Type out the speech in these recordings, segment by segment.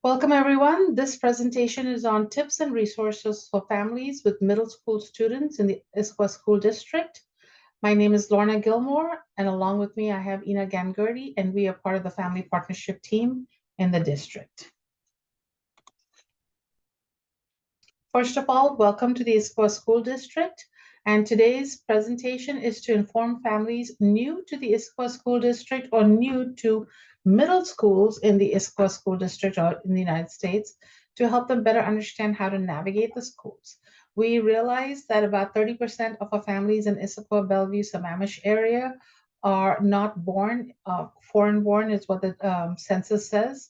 Welcome, everyone. This presentation is on tips and resources for families with middle school students in the Issaquah School District. My name is Lorna Gilmore, and along with me, I have Ina Gangurdi, and we are part of the family partnership team in the district. First of all, welcome to the Issaquah School District. And today's presentation is to inform families new to the Issaquah School District or new to middle schools in the Issaquah School District or in the United States to help them better understand how to navigate the schools. We realize that about 30% of our families in Issaquah, Bellevue, Sammamish area are not born, foreign born is what the census says.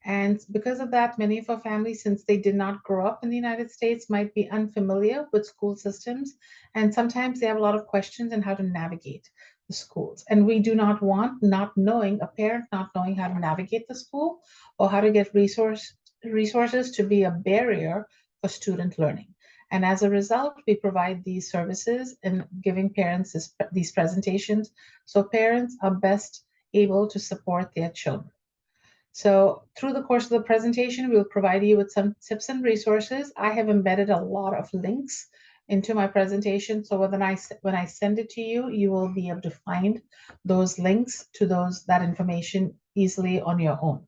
And because of that, many of our families, since they did not grow up in the United States, might be unfamiliar with school systems. And sometimes they have a lot of questions on how to navigate the schools. And we do not want a parent not knowing how to navigate the school or how to get resources to be a barrier for student learning. And as a result, we provide these services and giving parents these presentations so parents are best able to support their children. So through the course of the presentation, we'll provide you with some tips and resources. I have embedded a lot of links into my presentation. So when I send it to you, you will be able to find those links to that information easily on your own.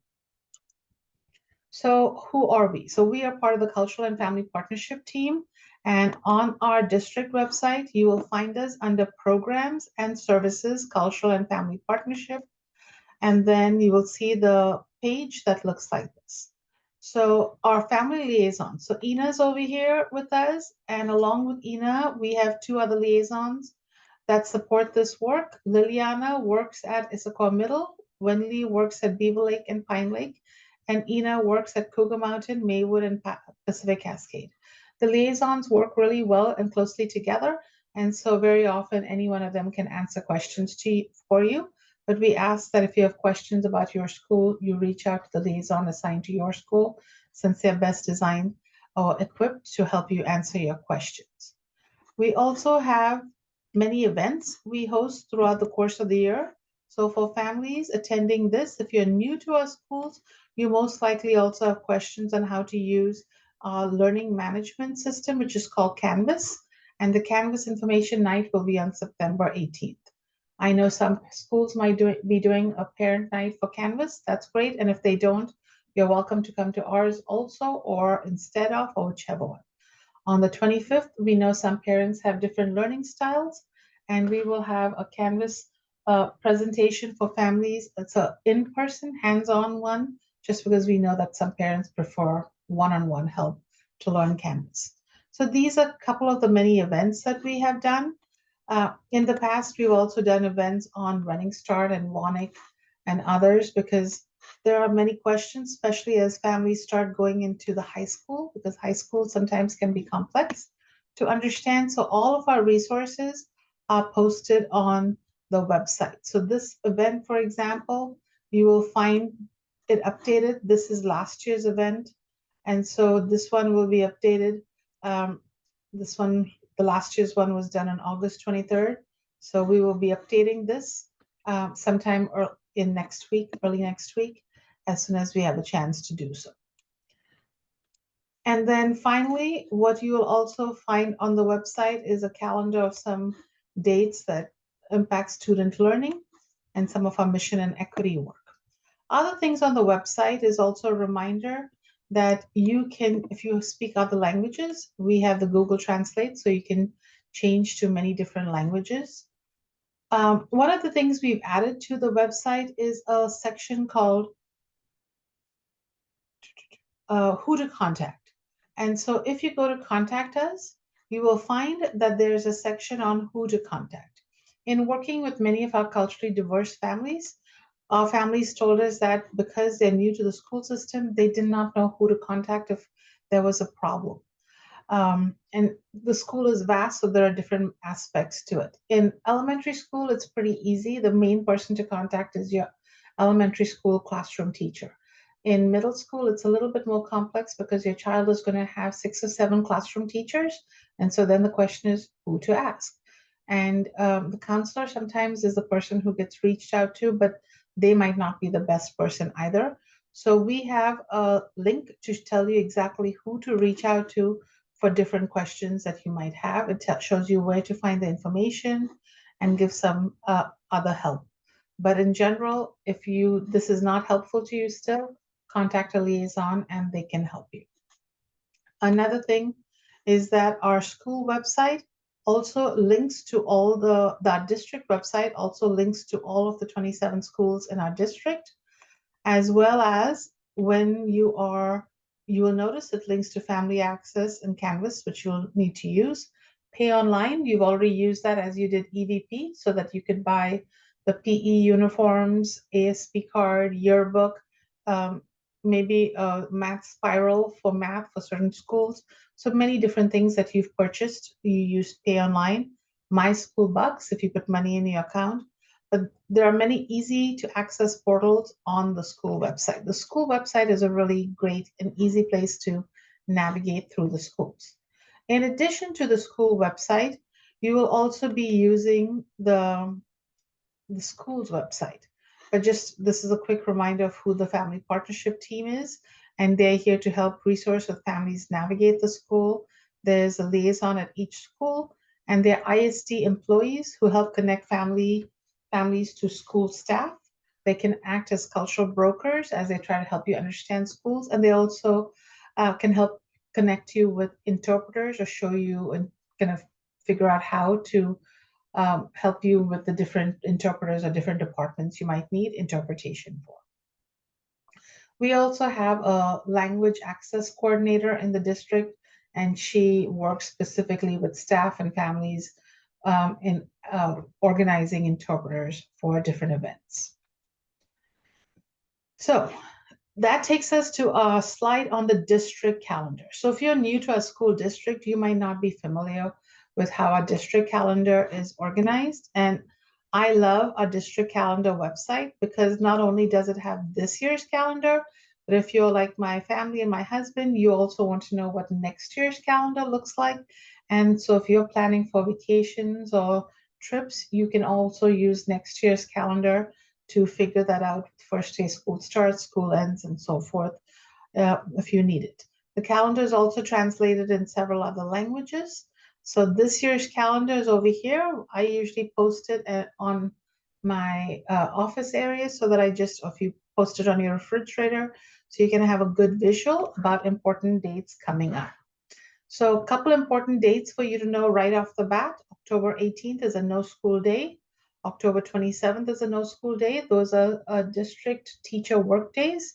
So who are we? So we are part of the Cultural and Family Partnership team. And on our district website, you will find us under Programs and Services, Cultural and Family Partnership. And then you will see the page that looks like this. So our family liaison. So Ina's over here with us, and along with Ina, we have two other liaisons that support this work. Liliana works at Issaquah Middle, Wendy works at Beaver Lake and Pine Lake, and Ina works at Cougar Mountain, Maywood, and Pacific Cascade. The liaisons work really well and closely together, and so very often any one of them can answer questions for you. But we ask that if you have questions about your school, you reach out to the liaison assigned to your school, since they're best designed or equipped to help you answer your questions. We also have many events we host throughout the course of the year. So for families attending this, if you're new to our schools, you most likely also have questions on how to use our learning management system, which is called Canvas. And the Canvas information night will be on September 18th. I know some schools might be doing a parent night for Canvas. That's great. And if they don't, you're welcome to come to ours also, or instead of, or whichever one. On the 25th, we know some parents have different learning styles, and we will have a Canvas presentation for families. It's an in-person, hands-on one, just because we know that some parents prefer one-on-one help to learn Canvas. So these are a couple of the many events that we have done. In the past, we've also done events on Running Start and WANIC and others because there are many questions, especially as families start going into the high school, because high school sometimes can be complex to understand. So all of our resources are posted on the website. So this event, for example, you will find it updated. This is last year's event. And so this one will be updated. This one, the last year's one was done on August 23rd. So we will be updating this sometime early next week, as soon as we have a chance to do so. And then finally, what you will also find on the website is a calendar of some dates that impact student learning and some of our mission and equity work. Other things on the website is also a reminder that you can, if you speak other languages, we have the Google Translate, so you can change to many different languages. One of the things we've added to the website is a section called Who to Contact. And so if you go to Contact Us, you will find that there's a section on who to contact. In working with many of our culturally diverse families, our families told us that because they're new to the school system, they did not know who to contact if there was a problem. And the school is vast, so there are different aspects to it. In elementary school, it's pretty easy. The main person to contact is your elementary school classroom teacher. In middle school, it's a little bit more complex because your child is going to have 6 or 7 classroom teachers. And so then the question is who to ask. And the counselor sometimes is the person who gets reached out to, but they might not be the best person either. So we have a link to tell you exactly who to reach out to for different questions that you might have. It shows you where to find the information and give some other help. But in general, if this is not helpful to you still, contact a liaison and they can help you. Another thing is that our school website also links to that district website also links to all of the 27 schools in our district, as well as when you will notice it links to Family Access and Canvas, which you'll need to use. Pay online, you've already used that as you did EVP, so that you could buy the PE uniforms, ASP card, yearbook, um, maybe a math spiral for math for certain schools. So many different things that you've purchased, you use Pay online. My School Bucks, if you put money in your account. But there are many easy to access portals on the school website. The school website is a really great and easy place to navigate through the schools. In addition to the school website, you will also be using the school's website. But just this is a quick reminder of who the family partnership team is, and they're here to help resource with families navigate the school. There's a liaison at each school, and they're ISD employees who help connect families to school staff. They can act as cultural brokers as they try to help you understand schools, and they also can help connect you with interpreters or show you and kind of figure out how to help you with the different interpreters or different departments you might need interpretation for. We also have a language access coordinator in the district, and she works specifically with staff and families in organizing interpreters for different events. So that takes us to a slide on the district calendar. So if you're new to a school district, you might not be familiar with how our district calendar is organized. And I love our district calendar website because not only does it have this year's calendar, but if you're like my family and my husband, you also want to know what next year's calendar looks like. And so if you're planning for vacations or trips, you can also use next year's calendar to figure that out. First day school starts, school ends, and so forth, if you need it. The calendar is also translated in several other languages. So this year's calendar is over here. I usually post it on my office area so that if you post it on your refrigerator, so you can have a good visual about important dates coming up. So a couple important dates for you to know right off the bat. October 18th is a no school day. October 27th is a no school day. Those are district teacher work days.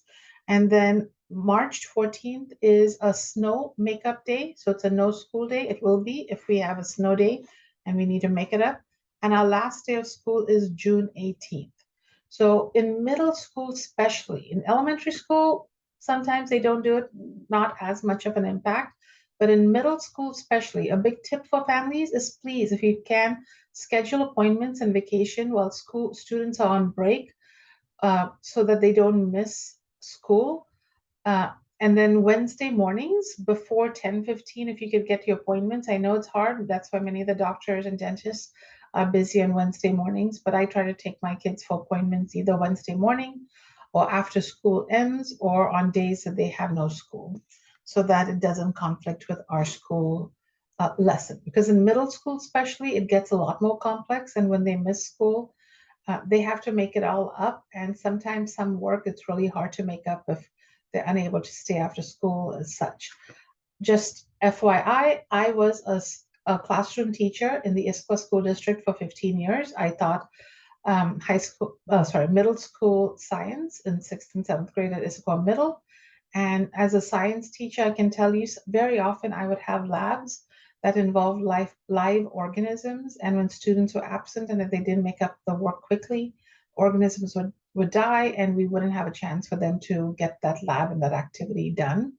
And then March 14th is a snow makeup day. So it's a no school day. It will be if we have a snow day and we need to make it up. And our last day of school is June 18th. So in middle school, especially in elementary school, sometimes they don't do it, not as much of an impact. But in middle school, especially, a big tip for families is please, if you can, schedule appointments and vacation while school students are on break so that they don't miss school. And then Wednesday mornings before 10:15, if you could get your appointments. I know it's hard. That's why many of the doctors and dentists are busy on Wednesday mornings, but I try to take my kids for appointments either Wednesday morning or after school ends or on days that they have no school, so that it doesn't conflict with our school lesson. Because in middle school, especially, it gets a lot more complex. And when they miss school, they have to make it all up. And sometimes some work, it's really hard to make up if they're unable to stay after school as such. Just FYI, I was a classroom teacher in the Issaquah School District for 15 years. I taught middle school science in 6th and 7th grade at Issaquah Middle. And as a science teacher, I can tell you very often I would have labs that involved live organisms. And when students were absent and if they didn't make up the work quickly, organisms would die and we wouldn't have a chance for them to get that lab and that activity done.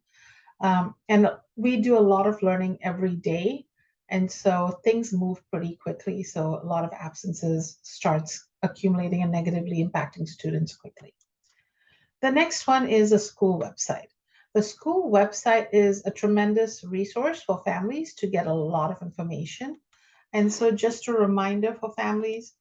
And we do a lot of learning every day. And so things move pretty quickly. So a lot of absences starts accumulating and negatively impacting students quickly. The next one is a school website. The school website is a tremendous resource for families to get a lot of information. And so just a reminder for families,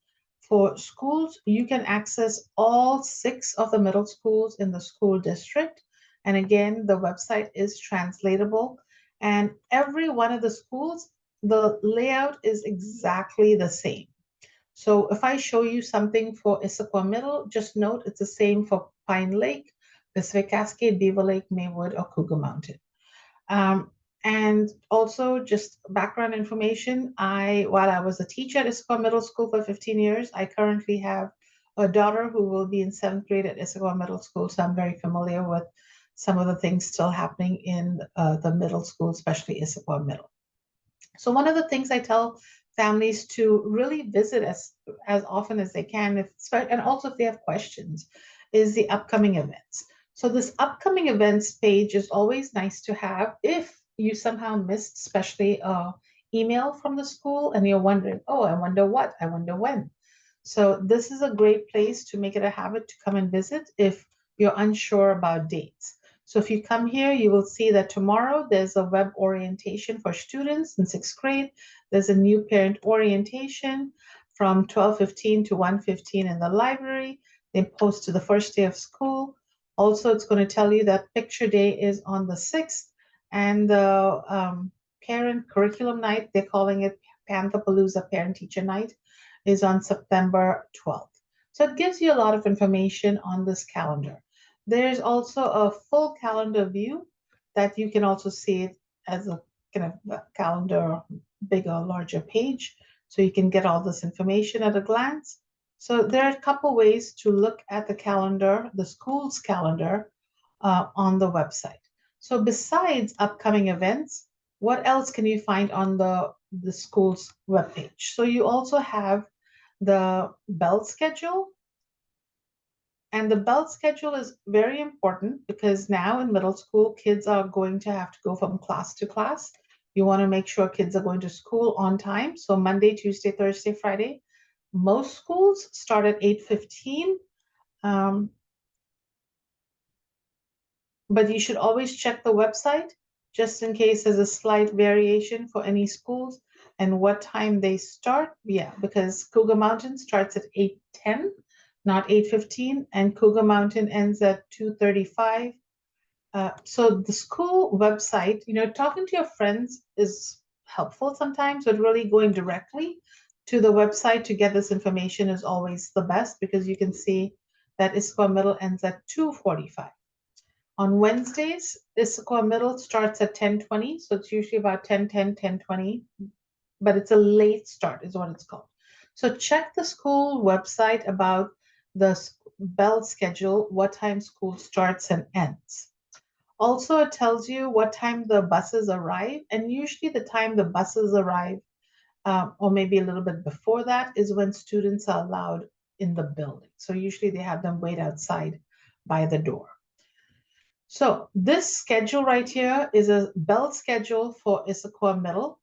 For schools, you can access all 6 of the middle schools in the school district. And again, the website is translatable. And every one of the schools, the layout is exactly the same. So if I show you something for Issaquah Middle, just note it's the same for Pine Lake, Pacific Cascade, Beaver Lake, Maywood, or Cougar Mountain. Um, and also just background information, while I was a teacher at Issaquah Middle School for 15 years, I currently have a daughter who will be in 7th grade at Issaquah Middle School, so I'm very familiar with some of the things still happening in the middle school, especially Issaquah Middle. So one of the things I tell families to really visit as often as they can, and also if they have questions, is the upcoming events. So this upcoming events page is always nice to have if you somehow missed, especially a email from the school and you're wondering, oh, I wonder what, I wonder when. So this is a great place to make it a habit to come and visit if you're unsure about dates. So if you come here, you will see that tomorrow there's a web orientation for students in 6th grade. There's a new parent orientation from 12:15 to 1:15 in the library. They post to the first day of school. Also, it's going to tell you that picture day is on the 6th, and the parent curriculum night, they're calling it Panthapalooza Parent Teacher Night, is on September 12th. So it gives you a lot of information on this calendar. There's also a full calendar view that you can also see it as a kind of calendar, bigger, larger page. So you can get all this information at a glance. So there are a couple ways to look at the calendar, the school's calendar on the website. So besides upcoming events, what else can you find on the school's webpage? So you also have the bell schedule. And the bell schedule is very important because now in middle school, kids are going to have to go from class to class. You want to make sure kids are going to school on time. So Monday, Tuesday, Thursday, Friday. Most schools start at 8:15. But you should always check the website just in case there's a slight variation for any schools and what time they start. Yeah, because Cougar Mountain starts at 8:10, not 8:15, and Cougar Mountain ends at 2:35. So the school website, talking to your friends is helpful sometimes, but really going directly to the website to get this information is always the best because you can see that Issaquah Middle ends at 2:45. On Wednesdays, Issaquah Middle starts at 10:20, so it's usually about 10:10, 10:20, but it's a late start is what it's called. So check the school website about the bell schedule, what time school starts and ends. Also, it tells you what time the buses arrive, and usually the time the buses arrive, or maybe a little bit before that, is when students are allowed in the building. So usually they have them wait outside by the door. So this schedule right here is a bell schedule for Issaquah Middle.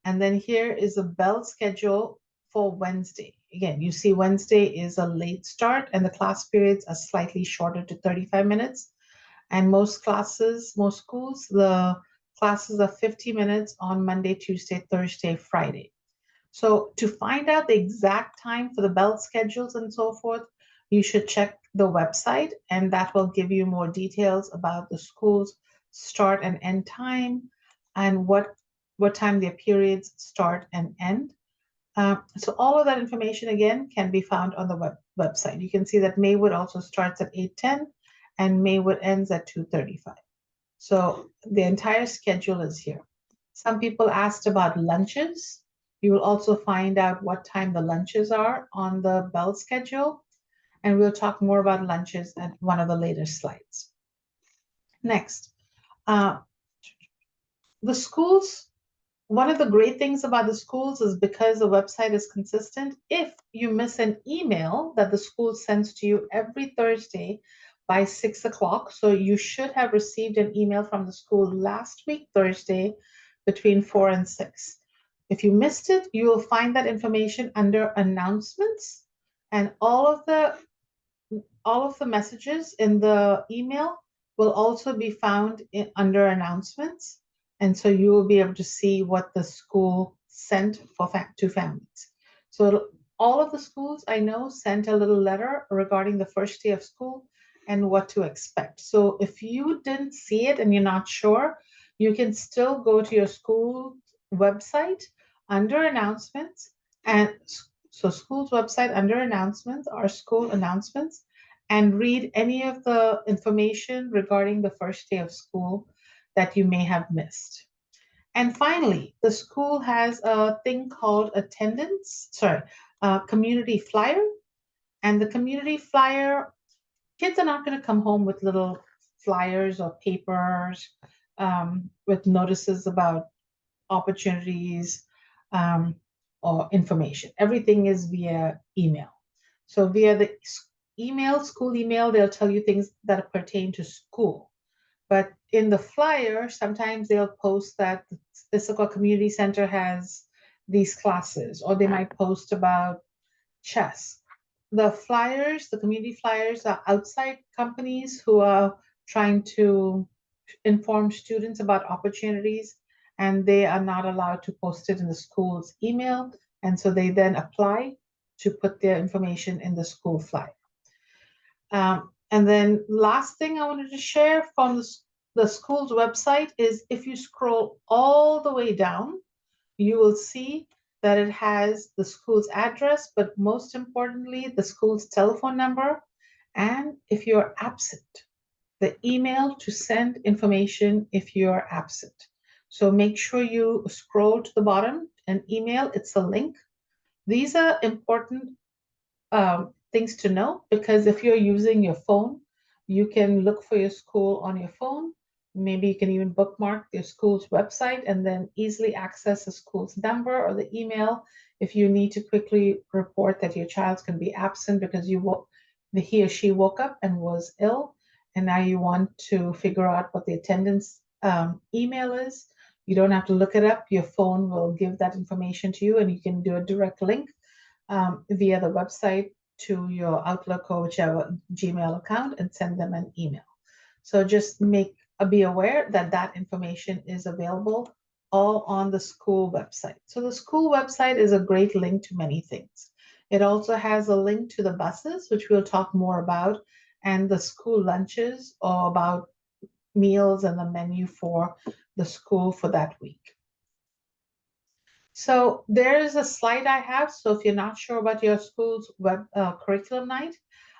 And then here is a bell schedule for Wednesday. Again, you see Wednesday is a late start and the class periods are slightly shorter to 35 minutes. And most schools, the classes are 50 minutes on Monday, Tuesday, Thursday, Friday. So to find out the exact time for the bell schedules and so forth, you should check the website and that will give you more details about the school's start and end time and what time their periods start and end. So all of that information again can be found on the website. You can see that Maywood also starts at 8:10 and Maywood ends at 2:35. So the entire schedule is here. Some people asked about lunches. You will also find out what time the lunches are on the bell schedule. And we'll talk more about lunches at one of the later slides. Next, the schools, one of the great things about the schools is because the website is consistent, if you miss an email that the school sends to you every Thursday by 6 o'clock, so you should have received an email from the school last week, Thursday, between 4 and 6. If you missed it, you will find that information under announcements, and all of the messages in the email will also be found under announcements. And so you will be able to see what the school sent to families. So all of the schools I know sent a little letter regarding the first day of school and what to expect. So if you didn't see it and you're not sure, you can still go to your school website under announcements. And so school's website under announcements are school announcements, and read any of the information regarding the first day of school that you may have missed. And finally, the school has a thing called community flyer. And the community flyer, kids are not going to come home with little flyers or papers with notices about opportunities um, or information. Everything is via email. So via the email, school email, they'll tell you things that pertain to school. But in the flyer, sometimes they'll post that the Issaquah Community Center has these classes, or they might post about chess. The flyers, the community flyers, are outside companies who are trying to inform students about opportunities, and they are not allowed to post it in the school's email. And so they then apply to put their information in the school flyer. And then last thing I wanted to share from the school's website is if you scroll all the way down, you will see that it has the school's address, but most importantly, the school's telephone number. And if you're absent, the email to send information if you're absent. So make sure you scroll to the bottom and email, it's a link. These are important things to know, because if you're using your phone, you can look for your school on your phone. Maybe you can even bookmark your school's website and then easily access the school's number or the email if you need to quickly report that your child's going to be absent because he or she woke up and was ill, and now you want to figure out what the attendance email is. You don't have to look it up. Your phone will give that information to you, and you can do a direct link via the website to your Outlook or whichever Gmail account and send them an email. So just be aware that that information is available all on the school website. So the school website is a great link to many things. It also has a link to the buses, which we'll talk more about, and the school lunches, or about meals and the menu for the school for that week. So there's a slide I have. So if you're not sure about your school's web curriculum night,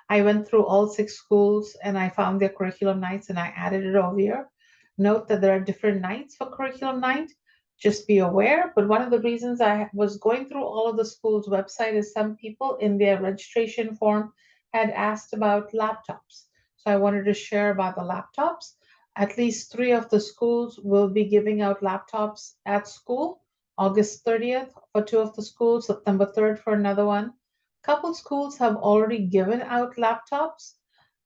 I went through all 6 schools and I found their curriculum nights and I added it over here. Note that there are different nights for curriculum night. Just be aware. But one of the reasons I was going through all of the schools' website is some people in their registration form had asked about laptops. So I wanted to share about the laptops. At least 3 of the schools will be giving out laptops at school. August 30th for 2 of the schools, September 3rd for another one. Couple schools have already given out laptops,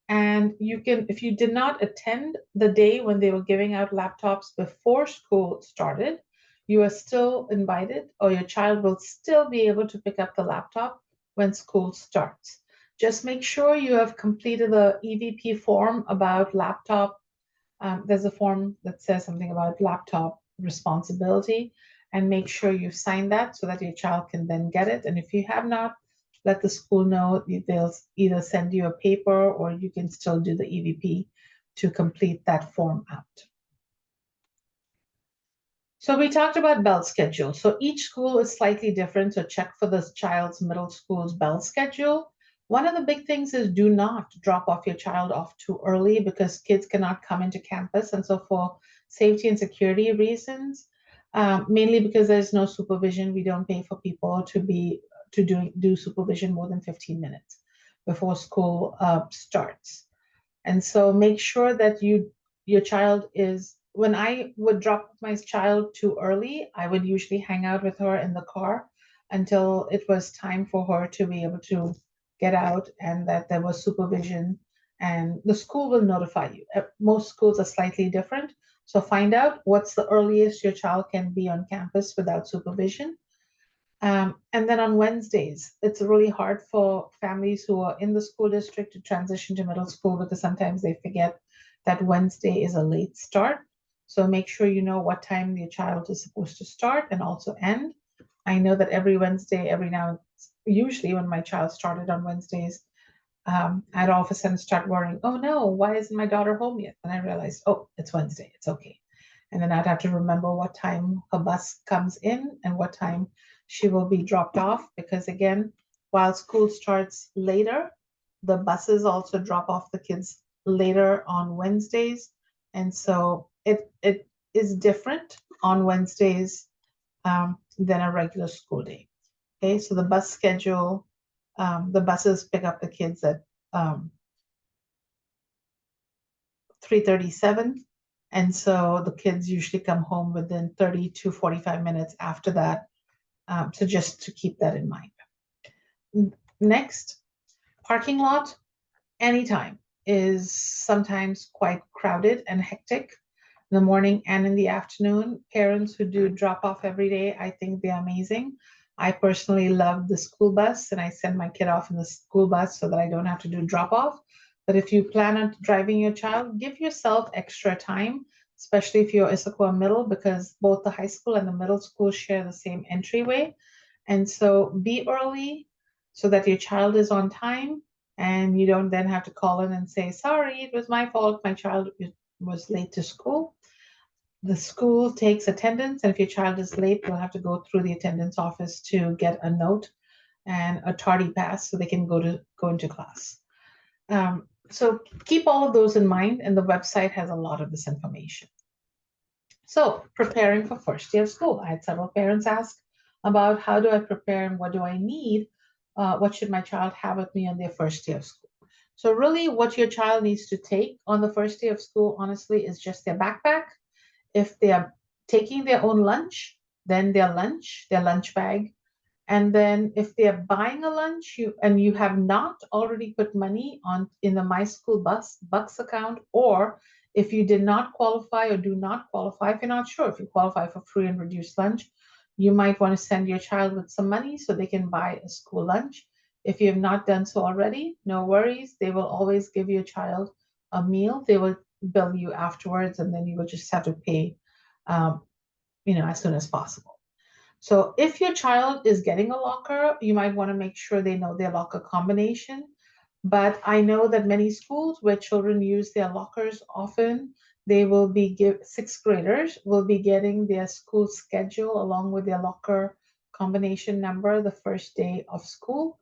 and you can, if you did not attend the day when they were giving out laptops before school started, you are still invited, or your child will still be able to pick up the laptop when school starts. Just make sure you have completed the EVP form about laptop. There's a form that says something about laptop responsibility, and make sure you sign that so that your child can then get it. And if you have not, let the school know. They'll either send you a paper or you can still do the EVP to complete that form out. So we talked about bell schedule. So each school is slightly different, so check for the child's middle school's bell schedule. One of the big things is do not drop off your child off too early, because kids cannot come into campus. And so for safety and security reasons, mainly because there's no supervision, we don't pay for people to do supervision more than 15 minutes before school starts. And so make sure that your child is, when I would drop my child too early, I would usually hang out with her in the car until it was time for her to be able to get out, and that there was supervision, and the school will notify you. Most schools are slightly different. So find out what's the earliest your child can be on campus without supervision. And then on Wednesdays, it's really hard for families who are in the school district to transition to middle school, because sometimes they forget that Wednesday is a late start. So make sure you know what time your child is supposed to start and also end. I know that every Wednesday, every now usually when my child started on Wednesdays, I'd all of a sudden start worrying, oh no, why isn't my daughter home yet? And I realized, oh, it's Wednesday, it's okay. And then I'd have to remember what time her bus comes in and what time she will be dropped off. Because again, while school starts later, the buses also drop off the kids later on Wednesdays. And so it is different on Wednesdays than a regular school day. Okay, so the bus schedule, the buses pick up the kids at 3:37, and so the kids usually come home within 30 to 45 minutes after that. So just to keep that in mind. Next, parking lot anytime is sometimes quite crowded and hectic in the morning and in the afternoon. Parents who do drop off every day, I think they're amazing. I personally love the school bus, and I send my kid off in the school bus so that I don't have to do drop off. But if you plan on driving your child, give yourself extra time, especially if you're Issaquah Middle, because both the high school and the middle school share the same entryway. And so be early so that your child is on time and you don't then have to call in and say, sorry, it was my fault. My child was late to school. The school takes attendance, and if your child is late, you'll have to go through the attendance office to get a note and a tardy pass so they can go into class. So keep all of those in mind, and the website has a lot of this information. So preparing for first day of school. I had several parents ask about how do I prepare and what do I need? What should my child have with me on their first day of school? So really what your child needs to take on the first day of school, honestly, is just their backpack. If they are taking their own lunch, then their lunch bag. And then if they're buying a lunch, you have not already put money on in the My School Bucks account, or if you did not qualify or do not qualify, if you're not sure if you qualify for free and reduced lunch, you might want to send your child with some money so they can buy a school lunch. If you have not done so already, no worries. They will always give your child a meal. They will bill you afterwards, and then you will just have to pay, as soon as possible. So if your child is getting a locker, you might want to make sure they know their locker combination. But I know that many schools where children use their lockers often, they will be sixth graders will be getting their school schedule along with their locker combination number the first day of school.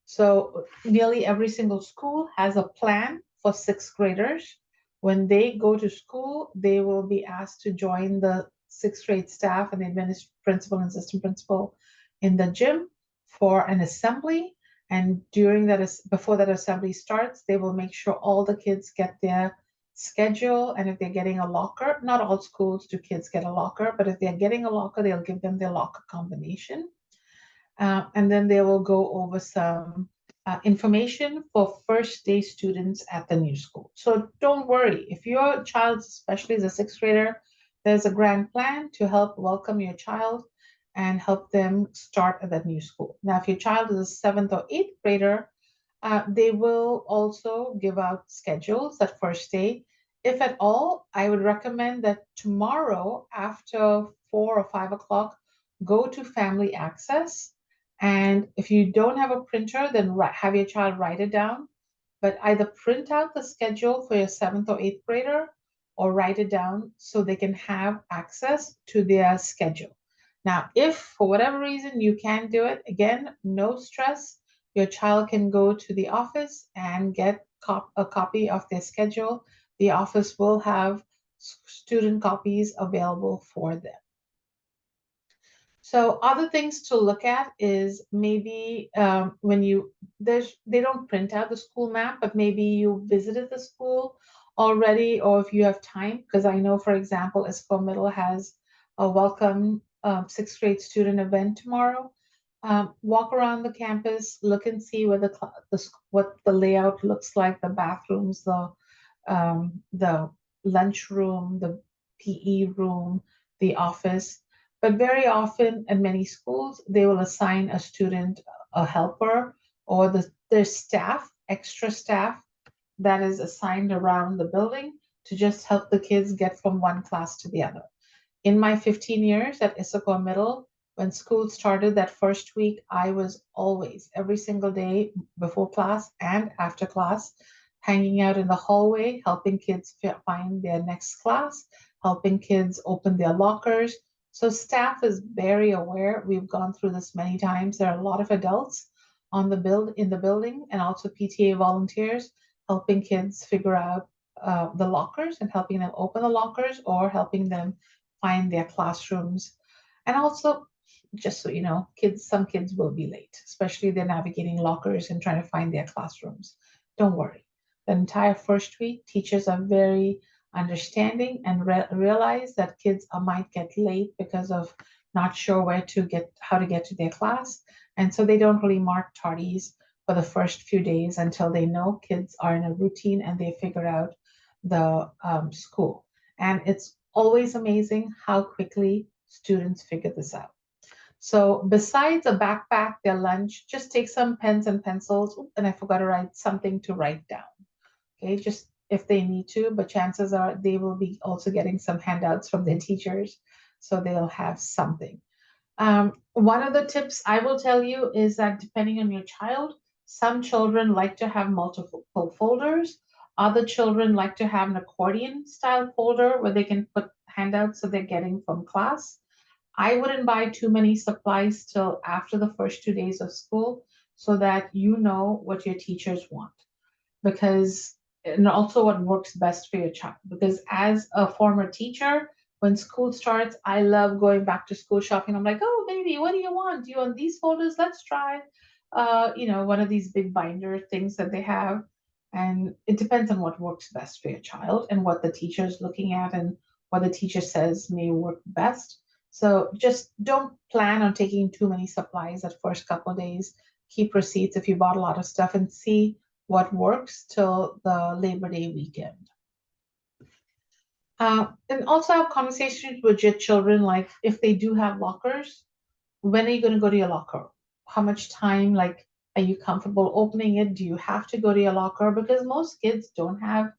So nearly every single school has a plan for sixth graders. When they go to school, they will be asked to join the sixth grade staff and the principal and assistant principal in the gym for an assembly. And before that assembly starts, they will make sure all the kids get their schedule. And if they're getting a locker, not all schools do kids get a locker, but if they're getting a locker, they'll give them their locker combination. And then they will go over some information for first day students at the new school. So don't worry, if your child, especially as a sixth grader, there's a grand plan to help welcome your child and help them start at that new school. Now, if your child is a seventh or eighth grader, they will also give out schedules that first day. If at all, I would recommend that tomorrow after 4 or 5 o'clock, go to Family Access. And if you don't have a printer, then have your child write it down. But either print out the schedule for your seventh or eighth grader or write it down so they can have access to their schedule. Now, if for whatever reason you can't do it, again, no stress. Your child can go to the office and get a copy of their schedule. The office will have student copies available for them. So other things to look at is maybe they don't print out the school map, but maybe you visited the school already, or if you have time, because I know, for example, Issaquah Middle has a welcome sixth grade student event tomorrow. Walk around the campus, look and see what the layout looks like, the bathrooms, the lunchroom, the PE room, the office. But very often in many schools, they will assign a student a helper or their staff, extra staff that is assigned around the building to just help the kids get from one class to the other. In my 15 years at Issaquah Middle, When school started that first week, I was always, every single day before class and after class, hanging out in the hallway, helping kids find their next class, helping kids open their lockers. So staff is very aware. We've gone through this many times. There are a lot of adults on the build in the building and also PTA volunteers helping kids figure out the lockers and helping them open the lockers or helping them find their classrooms. And also, just so you know, some kids will be late, especially if they're navigating lockers and trying to find their classrooms. Don't worry. The entire first week, teachers are very understanding and realize that kids might get late because of not sure how to get to their class. And so they don't really mark tardies for the first few days until they know kids are in a routine and they figure out the school. And it's always amazing how quickly students figure this out. So besides a backpack, their lunch, just take some pens and pencils. Oop, and I forgot to write something to write down. Okay, just if they need to, but chances are they will be also getting some handouts from their teachers, so they'll have something. One of the tips I will tell you is that depending on your child, some children like to have multiple folders. Other children like to have an accordion style folder where they can put handouts that they're getting from class. I wouldn't buy too many supplies till after the first 2 days of school so that you know what your teachers want because and also what works best for your child. Because as a former teacher, when school starts, I love going back to school shopping. I'm like, oh baby, what do you want? Do you want these folders? Let's try. One of these big binder things that they have. And it depends on what works best for your child and what the teacher is looking at and what the teacher says may work best. So just don't plan on taking too many supplies that first couple of days. Keep receipts if you bought a lot of stuff and see what works till the Labor Day weekend. And also have conversations with your children, like if they do have lockers, when are you going to go to your locker? How much time, like, are you comfortable opening it? Do you have to go to your locker? Because most kids don't have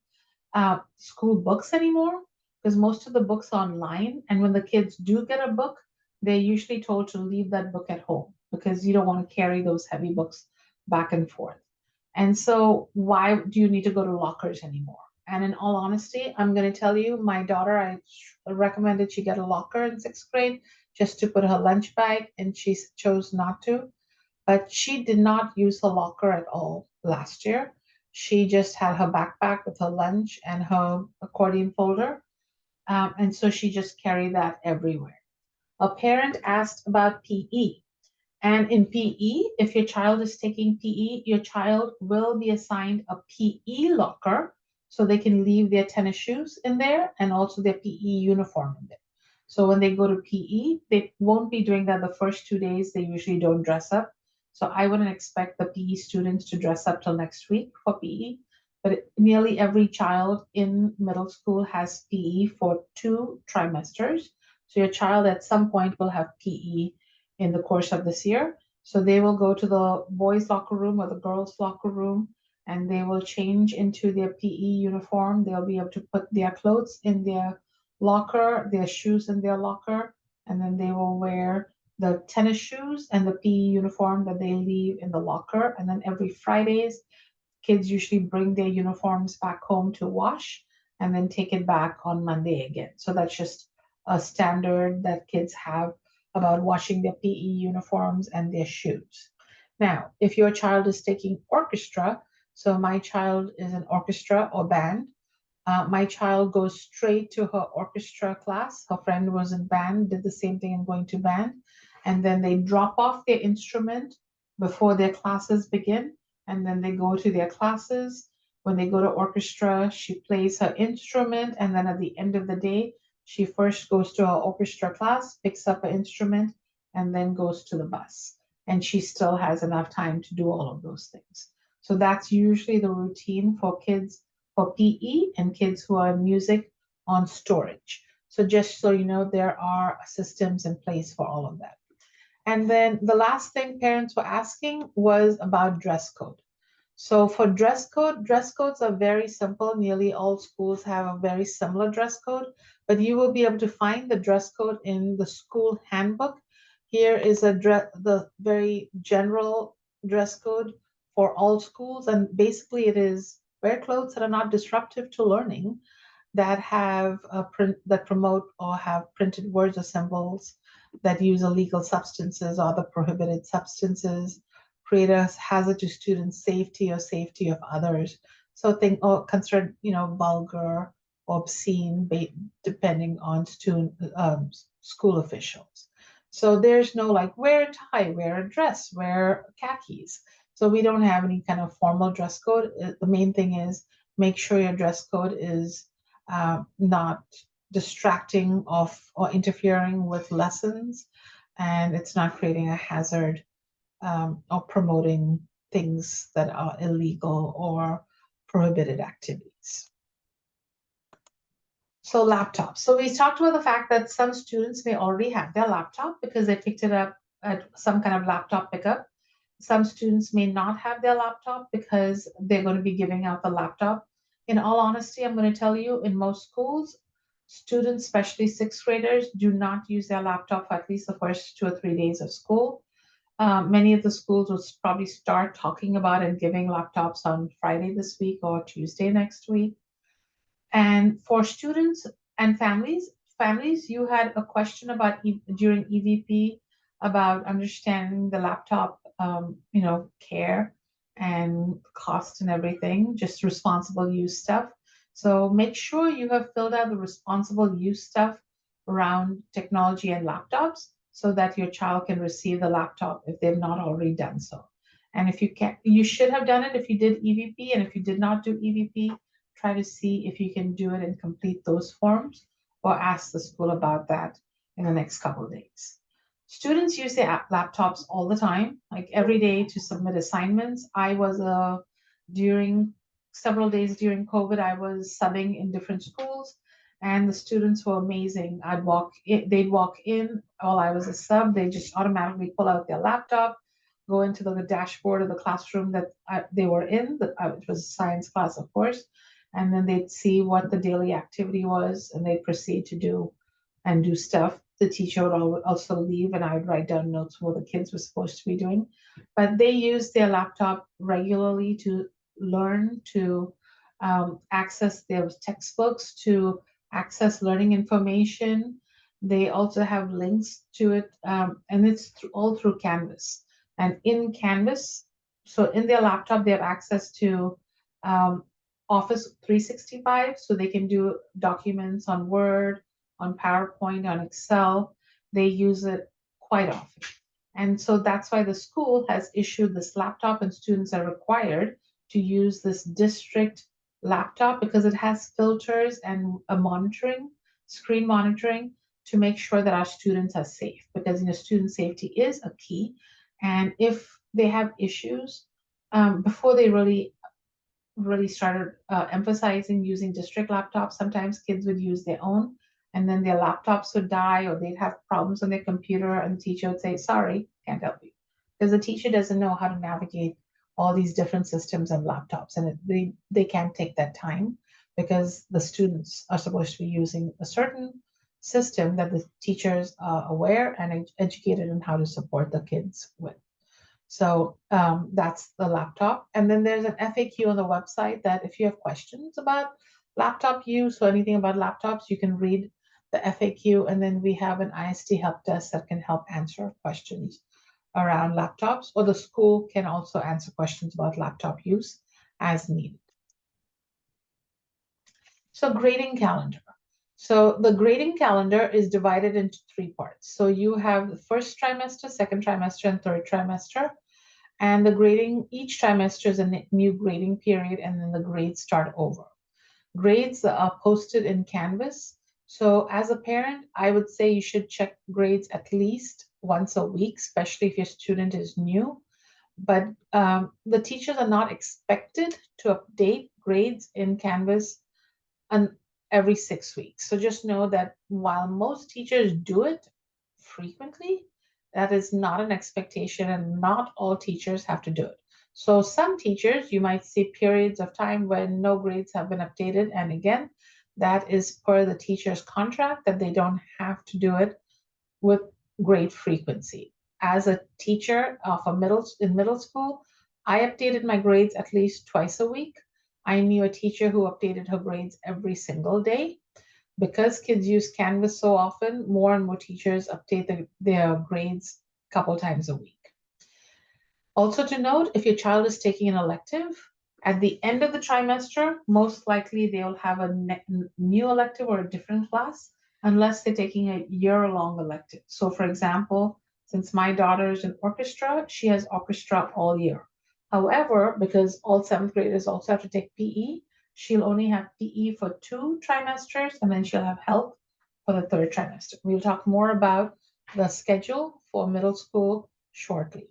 school books anymore, because most of the books are online. And when the kids do get a book, they're usually told to leave that book at home because you don't want to carry those heavy books back and forth. And so, why do you need to go to lockers anymore? And in all honesty, I'm going to tell you, my daughter, I recommended she get a locker in sixth grade just to put her lunch bag, and she chose not to. But she did not use her locker at all last year. She just had her backpack with her lunch and her accordion folder. And so she just carried that everywhere. A parent asked about PE. And in PE, if your child is taking PE, your child will be assigned a PE locker so they can leave their tennis shoes in there and also their PE uniform in there. So when they go to PE, they won't be doing that the first 2 days. They usually don't dress up. So I wouldn't expect the PE students to dress up till next week for PE. But nearly every child in middle school has PE for 2 trimesters. So your child at some point will have PE in the course of this year. So they will go to the boys' locker room or the girls' locker room and they will change into their PE uniform. They'll be able to put their clothes in their locker, their shoes in their locker, and then they will wear the tennis shoes and the PE uniform that they leave in the locker. And then every Fridays, kids usually bring their uniforms back home to wash and then take it back on Monday again. So that's just a standard that kids have about washing their PE uniforms and their shoes. Now, if your child is taking orchestra, so my child is in orchestra or band, my child goes straight to her orchestra class. Her friend was in band, did the same thing and going to band. And then they drop off their instrument before their classes begin. And then they go to their classes. When they go to orchestra, she plays her instrument. And then at the end of the day, she first goes to her orchestra class, picks up her instrument, and then goes to the bus. And she still has enough time to do all of those things. So that's usually the routine for kids for PE and kids who are in music on storage. So just so you know, there are systems in place for all of that. And then the last thing parents were asking was about dress code. So for dress code, dress codes are very simple. Nearly all schools have a very similar dress code, but you will be able to find the dress code in the school handbook. Here is the very general dress code for all schools, and basically it is wear clothes that are not disruptive to learning, that have a print that promote or have printed words or symbols that use illegal substances or the prohibited substances, create a hazard to students' safety or safety of others. So think or considered, vulgar or obscene, depending on student school officials. So there's no like wear a tie, wear a dress, wear khakis. So we don't have any kind of formal dress code. The main thing is make sure your dress code is not distracting of or interfering with lessons, and it's not creating a hazard or promoting things that are illegal or prohibited activities. So laptops. So we talked about the fact that some students may already have their laptop because they picked it up at some kind of laptop pickup. Some students may not have their laptop because they're going to be giving out the laptop. In all honesty, I'm going to tell you, in most schools, students, especially sixth graders, do not use their laptop for at least the first 2 or 3 days of school. Many of the schools will probably start talking about and giving laptops on Friday this week or Tuesday next week. And for students and families, you had a question about during EVP about understanding the laptop, care and cost and everything, just responsible use stuff. So make sure you have filled out the responsible use stuff around technology and laptops so that your child can receive the laptop if they've not already done so. And if you can, you should have done it if you did EVP, and if you did not do EVP, try to see if you can do it and complete those forms or ask the school about that in the next couple of days. Students use their laptops all the time, like every day to submit assignments. I was during several days during COVID, I was subbing in different schools, and the students were amazing. They'd walk in while I was a sub, they just automatically pull out their laptop, go into the dashboard of the classroom that they were in. It was a science class, of course, and then they'd see what the daily activity was, and they'd proceed to do stuff. The teacher would also leave, and I would write down notes what the kids were supposed to be doing. But they used their laptop regularly to learn, to access their textbooks, to access learning information. They also have links to it, and it's all through Canvas. And in Canvas, so in their laptop, they have access to um, Office 365, so they can do documents on Word, on PowerPoint, on Excel. They use it quite often. And so that's why the school has issued this laptop, and students are required to use this district laptop because it has filters and a screen monitoring to make sure that our students are safe, because student safety is a key. And if they have issues, before they really started emphasizing using district laptops, sometimes kids would use their own, and then their laptops would die, or they'd have problems on their computer, and the teacher would say, sorry, can't help you. Because the teacher doesn't know how to navigate all these different systems and laptops, and they can't take that time because the students are supposed to be using a certain system that the teachers are aware and educated on how to support the kids with. So that's the laptop. And then there's an FAQ on the website that if you have questions about laptop use or anything about laptops, you can read the FAQ. And then we have an ISD help desk that can help answer questions around laptops, or the school can also answer questions about laptop use as needed. So grading calendar. So the grading calendar is divided into 3 parts. So you have the first trimester, second trimester, and third trimester. And the grading, each trimester is a new grading period, and then the grades start over. Grades are posted in Canvas. So as a parent, I would say you should check grades at least once a week, especially if your student is new. But the teachers are not expected to update grades in Canvas every 6 weeks. So just know that while most teachers do it frequently, that is not an expectation, and not all teachers have to do it. So some teachers, you might see periods of time when no grades have been updated. And again, that is per the teacher's contract, that they don't have to do it with grade frequency. As a teacher of in middle school, I updated my grades at least twice a week. I knew a teacher who updated her grades every single day. Because kids use Canvas so often, more and more teachers update their grades a couple times a week. Also to note, if your child is taking an elective, at the end of the trimester, most likely they will have a new elective or a different class, unless they're taking a year-long elective. So for example, since my daughter is in orchestra, she has orchestra all year. However, because all seventh graders also have to take PE, she'll only have PE for 2 trimesters, and then she'll have health for the third trimester. We'll talk more about the schedule for middle school shortly.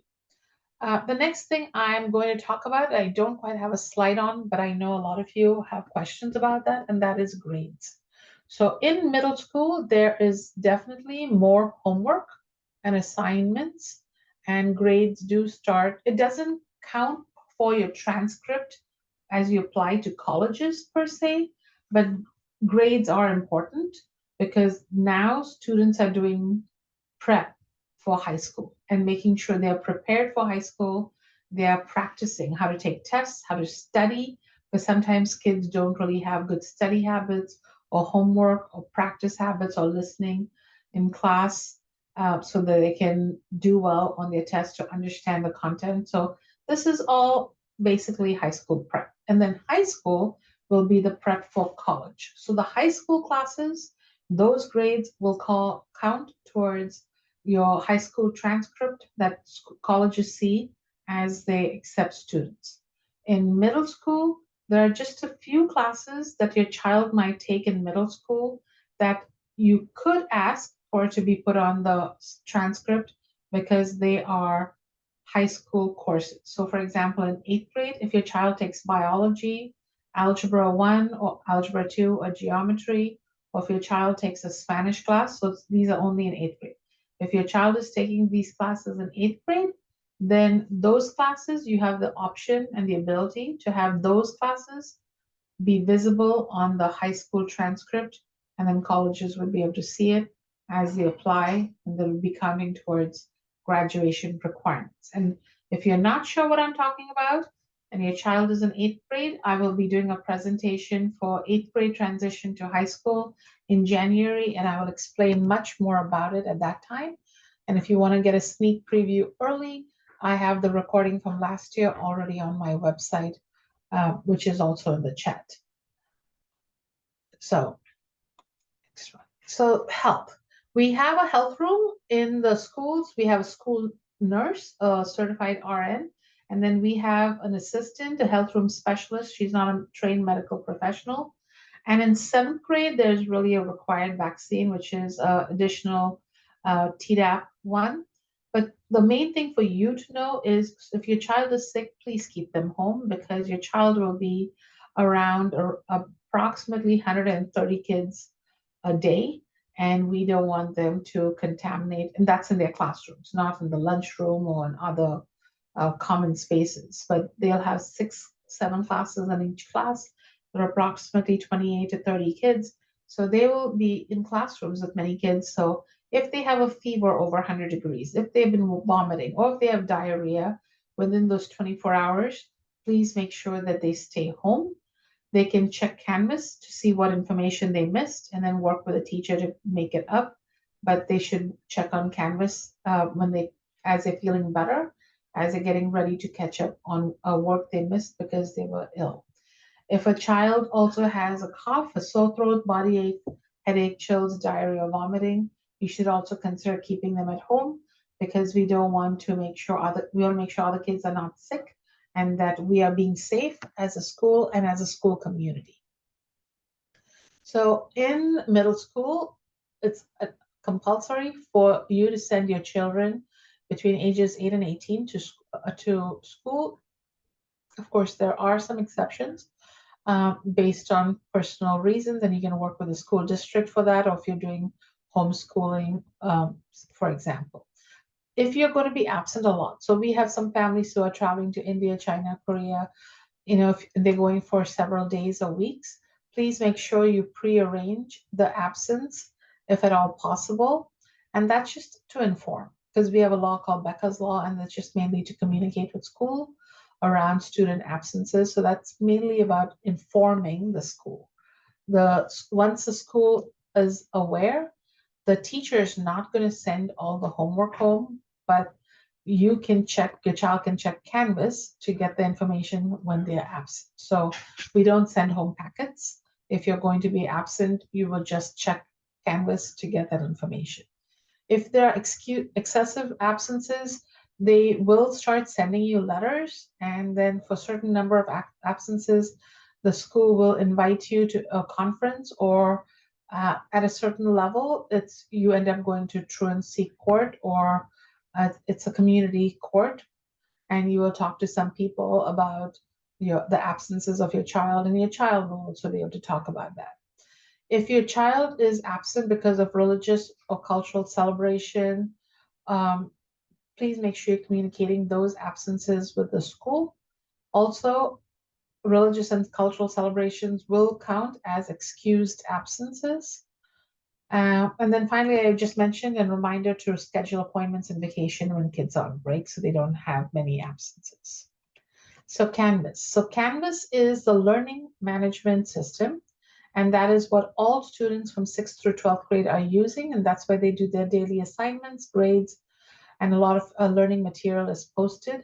The next thing I'm going to talk about, I don't quite have a slide on, but I know a lot of you have questions about that, and that is grades. So in middle school, there is definitely more homework and assignments, and grades do start. It doesn't count for your transcript as you apply to colleges per se, but grades are important because now students are doing prep for high school and making sure they're prepared for high school. They're practicing how to take tests, how to study, because sometimes kids don't really have good study habits or homework or practice habits or listening in class, so that they can do well on their test to understand the content. So this is all basically high school prep. And then high school will be the prep for college. So the high school classes, those grades will count towards your high school transcript that colleges see as they accept students. In middle school, there are just a few classes that your child might take in middle school that you could ask for it to be put on the transcript because they are high school courses. So for example, in 8th grade, if your child takes biology, algebra 1 or algebra 2 or geometry, or if your child takes a Spanish class, so these are only in 8th grade. If your child is taking these classes in 8th grade, then those classes, you have the option and the ability to have those classes be visible on the high school transcript, and then colleges would be able to see it as they apply, and they'll be counting towards graduation requirements. And if you're not sure what I'm talking about, and your child is in 8th grade, I will be doing a presentation for 8th grade transition to high school in January, and I will explain much more about it at that time. And if you want to get a sneak preview early, I have the recording from last year already on my website, which is also in the chat. So, health. We have a health room in the schools. We have a school nurse, a certified RN, and then we have an assistant, a health room specialist. She's not a trained medical professional. And in 7th grade, there's really a required vaccine, which is additional Tdap 1. But the main thing for you to know is if your child is sick, please keep them home because your child will be around approximately 130 kids a day, and we don't want them to contaminate, and that's in their classrooms, not in the lunchroom or in other common spaces. But they'll have 6, 7 classes in each class. There are approximately 28 to 30 kids, so they will be in classrooms with many kids. So if they have a fever over 100 degrees, if they've been vomiting, or if they have diarrhea within those 24 hours, please make sure that they stay home. They can check Canvas to see what information they missed and then work with a teacher to make it up. But they should check on Canvas as they're feeling better, as they're getting ready to catch up on work they missed because they were ill. If a child also has a cough, a sore throat, body ache, headache, chills, diarrhea, vomiting, you should also consider keeping them at home because we want to make sure other kids are not sick and that we are being safe as a school and as a school community. So in middle school, it's compulsory for you to send your children between ages 8 and 18 to school. Of course, there are some exceptions based on personal reasons, and you can work with the school district for that, or if you're doing homeschooling, for example. If you're going to be absent a lot, so we have some families who are traveling to India, China, Korea, if they're going for several days or weeks, please make sure you pre-arrange the absence if at all possible. And that's just to inform, because we have a law called Becca's Law, and that's just mainly to communicate with school around student absences. So that's mainly about informing the school. Once the school is aware, the teacher is not going to send all the homework home, but your child can check Canvas to get the information when they're absent. So we don't send home packets. If you're going to be absent, you will just check Canvas to get that information. If there are excessive absences, they will start sending you letters, and then for a certain number of absences, the school will invite you to a conference, or at a certain level, you end up going to truancy court, or it's a community court, and you will talk to some people about the absences of your child, and your child will also be able to talk about that. If your child is absent because of religious or cultural celebration, um, please make sure you're communicating those absences with the school. Also, religious and cultural celebrations will count as excused absences. And then finally, I just mentioned a reminder to schedule appointments and vacation when kids are on break so they don't have many absences. So Canvas is the learning management system, and that is what all students from 6th through 12th grade are using, and that's why they do their daily assignments, grades, and a lot of learning material is posted.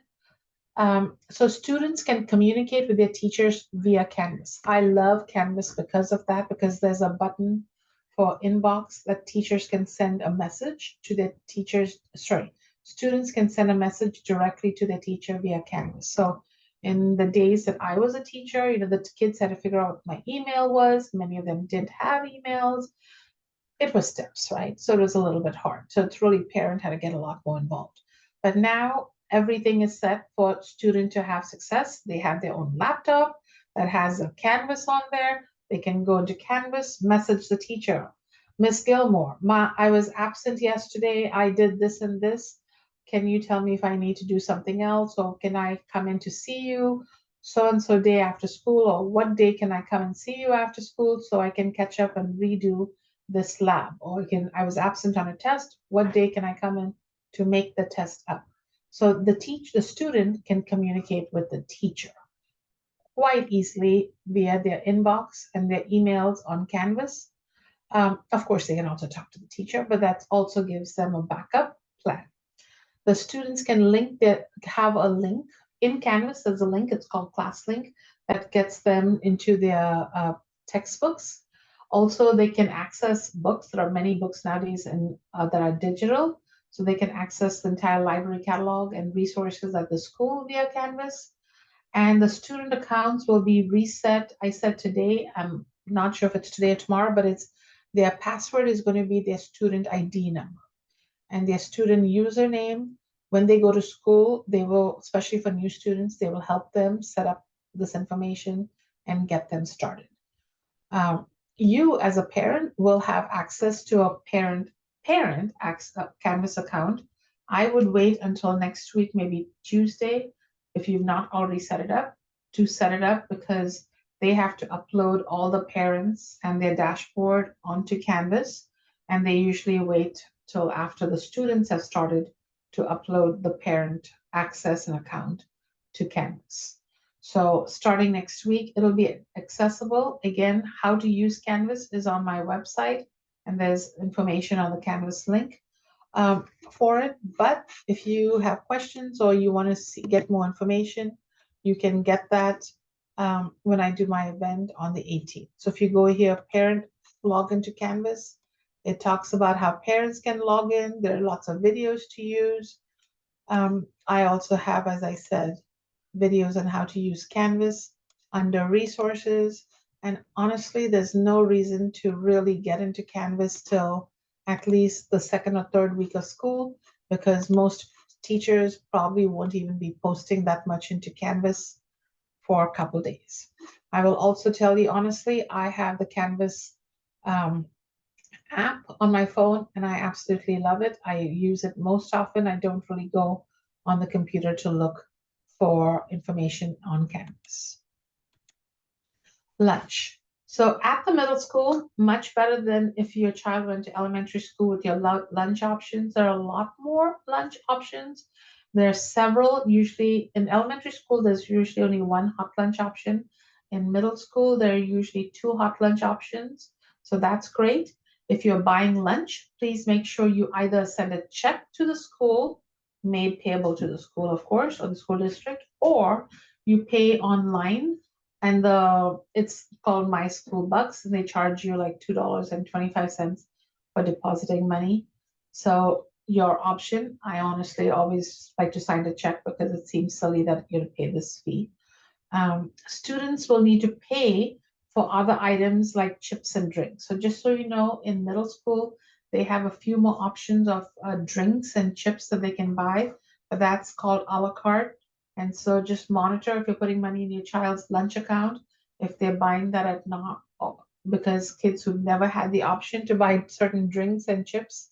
So students can communicate with their teachers via Canvas. I love Canvas because of that, because there's a button for inbox that teachers can send a message to their teachers. Sorry, students can send a message directly to their teacher via Canvas. So in the days that I was a teacher, the kids had to figure out what my email was. Many of them didn't have emails. It was steps, right? So it was a little bit hard. So it's really parent had to get a lot more involved. But now everything is set for student to have success. They have their own laptop that has a Canvas on there. They can go into Canvas, message the teacher. Miss Gilmore, I was absent yesterday. I did this and this. Can you tell me if I need to do something else, or can I come in to see you so and so day after school, or what day can I come and see you after school so I can catch up and redo this lab, or I was absent on a test. What day can I come in to make the test up? So the student can communicate with the teacher quite easily via their inbox and their emails on Canvas. Of course, they can also talk to the teacher, but that also gives them a backup plan. The students can have a link in Canvas. There's a link, it's called Class Link, that gets them into their textbooks. Also, they can access books. There are many books nowadays that are digital, so they can access the entire library catalog and resources at the school via Canvas. And the student accounts will be reset. I said today, I'm not sure if it's today or tomorrow, but their password is going to be their student ID number and their student username. When they go to school, they will, especially for new students, they will help them set up this information and get them started. You as a parent will have access to a parent Canvas account. I would wait until next week, maybe Tuesday, if you've not already set it up, to set it up, because they have to upload all the parents and their dashboard onto Canvas, and they usually wait till after the students have started to upload the parent access and account to Canvas. So starting next week, it'll be accessible. Again, how to use Canvas is on my website, and there's information on the Canvas link for it. But if you have questions or you want to get more information, you can get that when I do my event on the 18th. So if you go here, parent log into Canvas, it talks about how parents can log in. There are lots of videos to use. I also have, as I said, videos on how to use Canvas under resources. And honestly, there's no reason to really get into Canvas till at least the second or third week of school, because most teachers probably won't even be posting that much into Canvas for a couple days. I will also tell you honestly, I have the Canvas app on my phone and I absolutely love it. I use it most often. I don't really go on the computer to look for information on Canvas. Lunch. So at the middle school, much better than if your child went to elementary school with your lunch options. There are a lot more lunch options. There are several. Usually in elementary school, there's usually only one hot lunch option. In middle school, there are usually two hot lunch options. So that's great. If you're buying lunch, please make sure you either send a check to the school, made payable to the school, of course, or the school district, or you pay online and it's called My School Bucks, and they charge you like $2.25 for depositing money. So your option, I honestly always like to sign a check because it seems silly that you're to pay this fee. Students will need to pay for other items like chips and drinks. So just so you know, in middle school, they have a few more options of drinks and chips that they can buy, but that's called a la carte. And so just monitor if you're putting money in your child's lunch account, if they're buying that at not, because kids who've never had the option to buy certain drinks and chips,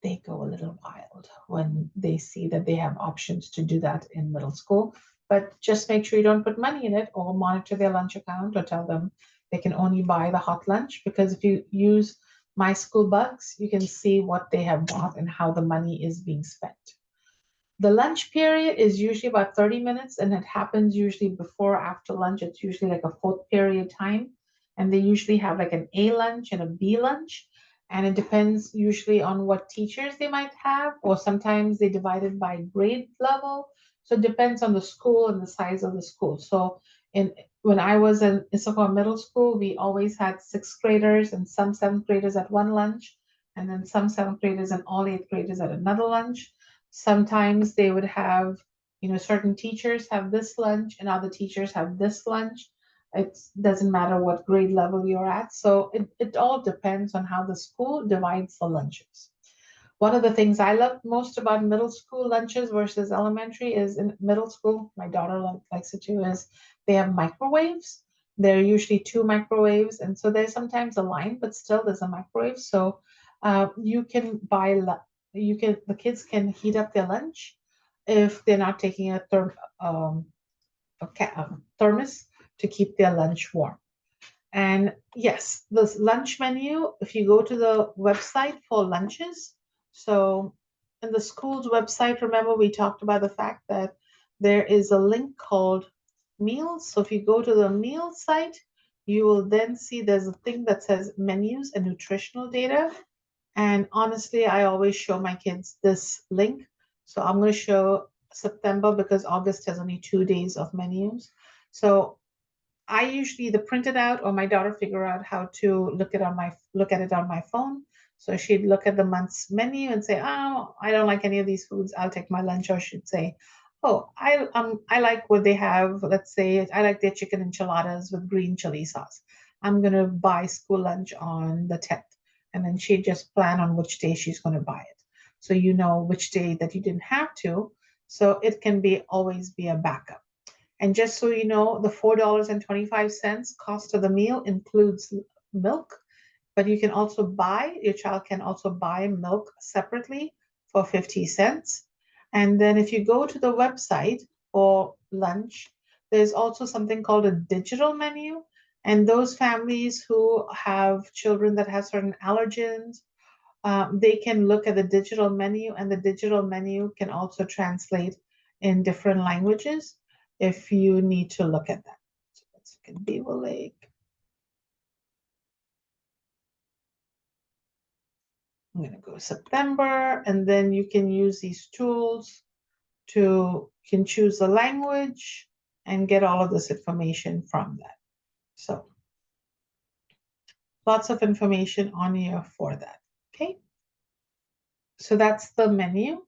they go a little wild when they see that they have options to do that in middle school. But just make sure you don't put money in it or monitor their lunch account or tell them they can only buy the hot lunch, because if you use My School Bucks, you can see what they have bought and how the money is being spent. The lunch period is usually about 30 minutes, and it happens usually before or after lunch. It's usually like a fourth period time. And they usually have like an A lunch and a B lunch. And it depends usually on what teachers they might have, or sometimes they divide it by grade level. So it depends on the school and the size of the school. So in when I was in Issaquah Middle School, we always had sixth graders and some seventh graders at one lunch, and then some seventh graders and all eighth graders at another lunch. Sometimes they would have, certain teachers have this lunch and other teachers have this lunch. It doesn't matter what grade level you're at. So it all depends on how the school divides the lunches. One of the things I love most about middle school lunches versus elementary is in middle school, my daughter likes it too, is they have microwaves. There are usually two microwaves, and so there's sometimes a line, but still there's a microwave. So you can the kids can heat up their lunch if they're not taking a thermos to keep their lunch warm. And yes, this lunch menu, if you go to the website for lunches, so in the school's website, remember we talked about the fact that there is a link called meals. So if you go to the meal site, you will then see there's a thing that says menus and nutritional data. And honestly, I always show my kids this link. So I'm going to show September because August has only 2 days of menus. So I usually either print it out or my daughter figure out how to look at it on my phone. So she'd look at the month's menu and say, "Oh, I don't like any of these foods. I'll take my lunch." Or she'd say, "Oh, I like what they have. Let's say I like their chicken enchiladas with green chili sauce. I'm gonna buy school lunch on the 10th." And then she'd just plan on which day she's gonna buy it. So you know which day that you didn't have to. So it can be always be a backup. And just so you know, the $4.25 cost of the meal includes milk, but your child can also buy milk separately for 50 cents. And then if you go to the website for lunch, there's also something called a digital menu. And those families who have children that have certain allergens, they can look at the digital menu, and the digital menu can also translate in different languages if you need to look at that. So let's look at Beaver Lake. I'm going to go September, and then you can use these tools to can choose the language and get all of this information from that. So lots of information on here for that. Okay. So that's the menu.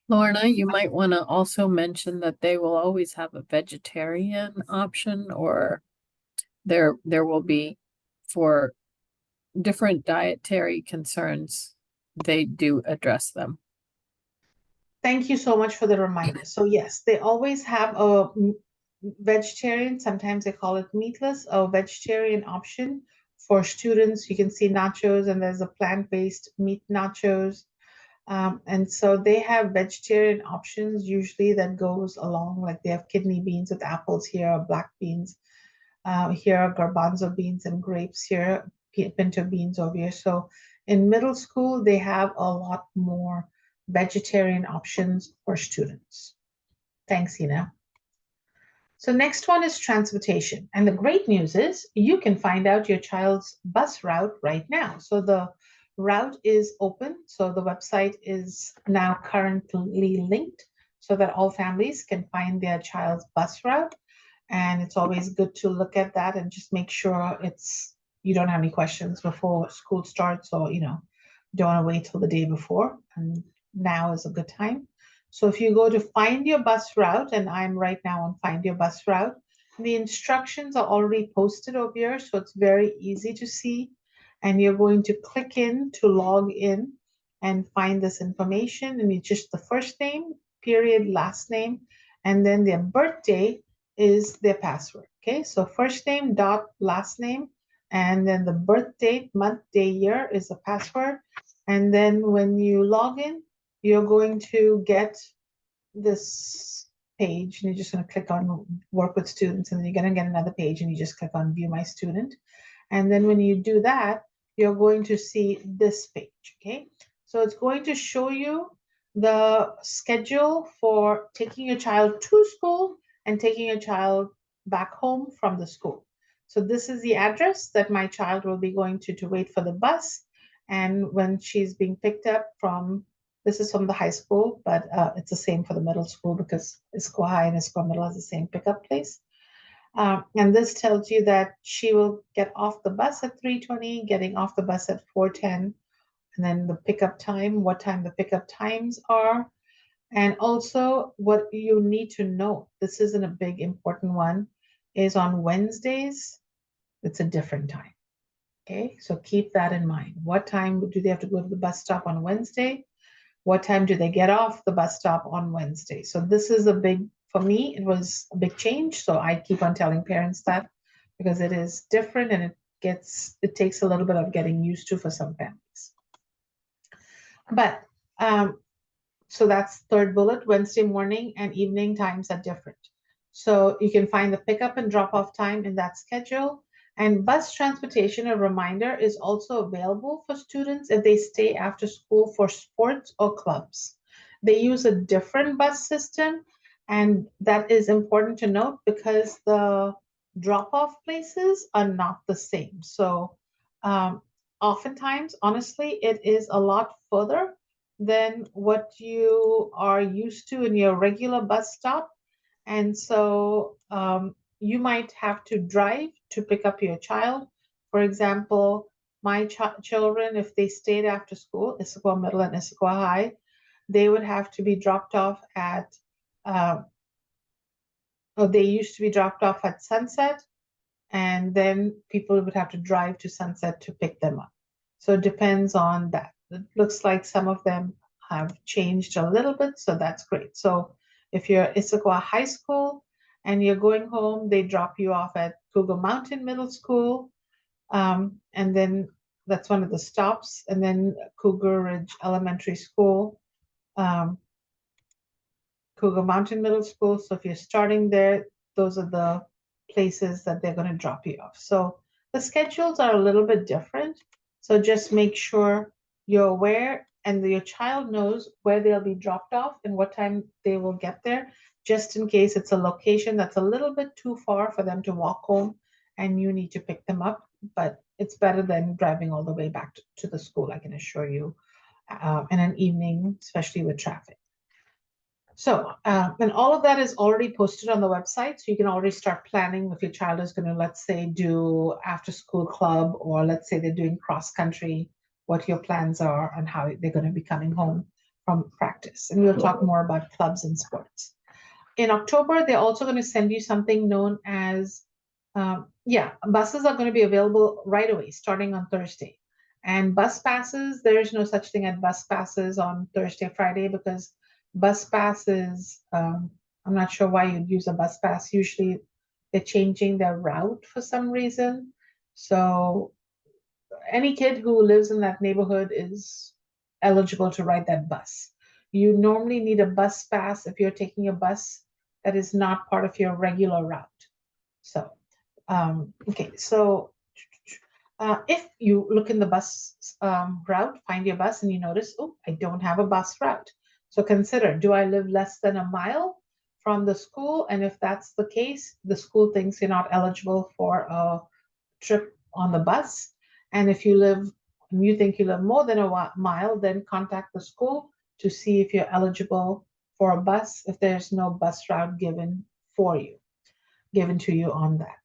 Lorna, you might want to also mention that they will always have a vegetarian option, or there will be for different dietary concerns. They do address them. Thank you so much for the reminder. So yes, they always have a vegetarian, sometimes they call it meatless, a vegetarian option for students. You can see nachos, and there's a plant-based meat nachos. And so they have vegetarian options usually that goes along, like they have kidney beans with apples here, or black beans. Here are garbanzo beans and grapes here, pinto beans over here. So in middle school, they have a lot more vegetarian options for students. Thanks, Ina. So next one is transportation. And the great news is you can find out your child's bus route right now. So the route is open. So the website is now currently linked so that all families can find their child's bus route. And it's always good to look at that and just make sure you don't have any questions before school starts, or don't want to wait till the day before. And now is a good time. So if you go to find your bus route, and I'm right now on find your bus route, the instructions are already posted over here, so it's very easy to see. And you're going to click in to log in and find this information. And it's just the first name, period, last name, and then their birthday is their password. Okay, so first name dot last name, and then the birth date, month, day, year is the password. And then when you log in, you're going to get this page, and you're just going to click on work with students, and then you're going to get another page, and you just click on view my student. And then when you do that, you're going to see this page. Okay, so it's going to show you the schedule for taking your child to school and taking your child back home from the school. So this is the address that my child will be going to wait for the bus. And when she's being picked up from, this is from the high school, but it's the same for the middle school because Issaquah High and Issaquah Middle has the same pickup place. And this tells you that she will get off the bus at 3:20, getting off the bus at 4:10, and then the pickup time, what time the pickup times are, and also what you need to know. This isn't a big important one, is on Wednesdays, it's a different time. Okay, so keep that in mind. What time do they have to go to the bus stop on Wednesday? What time do they get off the bus stop on Wednesday? So this is a big, for me, it was a big change. So I keep on telling parents that because it is different and it takes a little bit of getting used to for some families. But so that's third bullet, Wednesday morning and evening times are different. So you can find the pickup and drop off time in that schedule. And bus transportation, a reminder, is also available for students if they stay after school for sports or clubs. They use a different bus system, and that is important to note because the drop-off places are not the same. So oftentimes, honestly, it is a lot further than what you are used to in your regular bus stop. And so you might have to drive to pick up your child. For example, my children, if they stayed after school, Issaquah Middle and Issaquah High, they would have to be dropped off at, or they used to be dropped off at Sunset, and then people would have to drive to Sunset to pick them up. So it depends on that. It looks like some of them have changed a little bit, so that's great. So if you're Issaquah High School and you're going home, they drop you off at Cougar Mountain Middle School, and then that's one of the stops, and then Cougar Ridge Elementary School, Cougar Mountain Middle School. So if you're starting there, those are the places that they're going to drop you off. So the schedules are a little bit different. So just make sure you're aware and your child knows where they'll be dropped off and what time they will get there, just in case it's a location that's a little bit too far for them to walk home and you need to pick them up. But it's better than driving all the way back to the school, I can assure you, in an evening, especially with traffic. So, and all of that is already posted on the website. So you can already start planning if your child is going to, let's say, do after school club, or let's say they're doing cross country, what your plans are and how they're going to be coming home from practice. And we'll talk more about clubs and sports. In October, they're also going to send you something known as, buses are going to be available right away, starting on Thursday. And bus passes, there is no such thing as bus passes on Thursday, Friday, because bus passes, I'm not sure why you'd use a bus pass. Usually they're changing their route for some reason. So any kid who lives in that neighborhood is eligible to ride that bus. You normally need a bus pass if you're taking a bus that is not part of your regular route. So Okay, so if you look in the bus route, find your bus, and you notice, oh, I don't have a bus route. So consider, do I live less than a mile from the school? And if that's the case, the school thinks you're not eligible for a trip on the bus. And if you think you live more than a mile, then contact the school to see if you're eligible for a bus if there's no bus route given to you on that.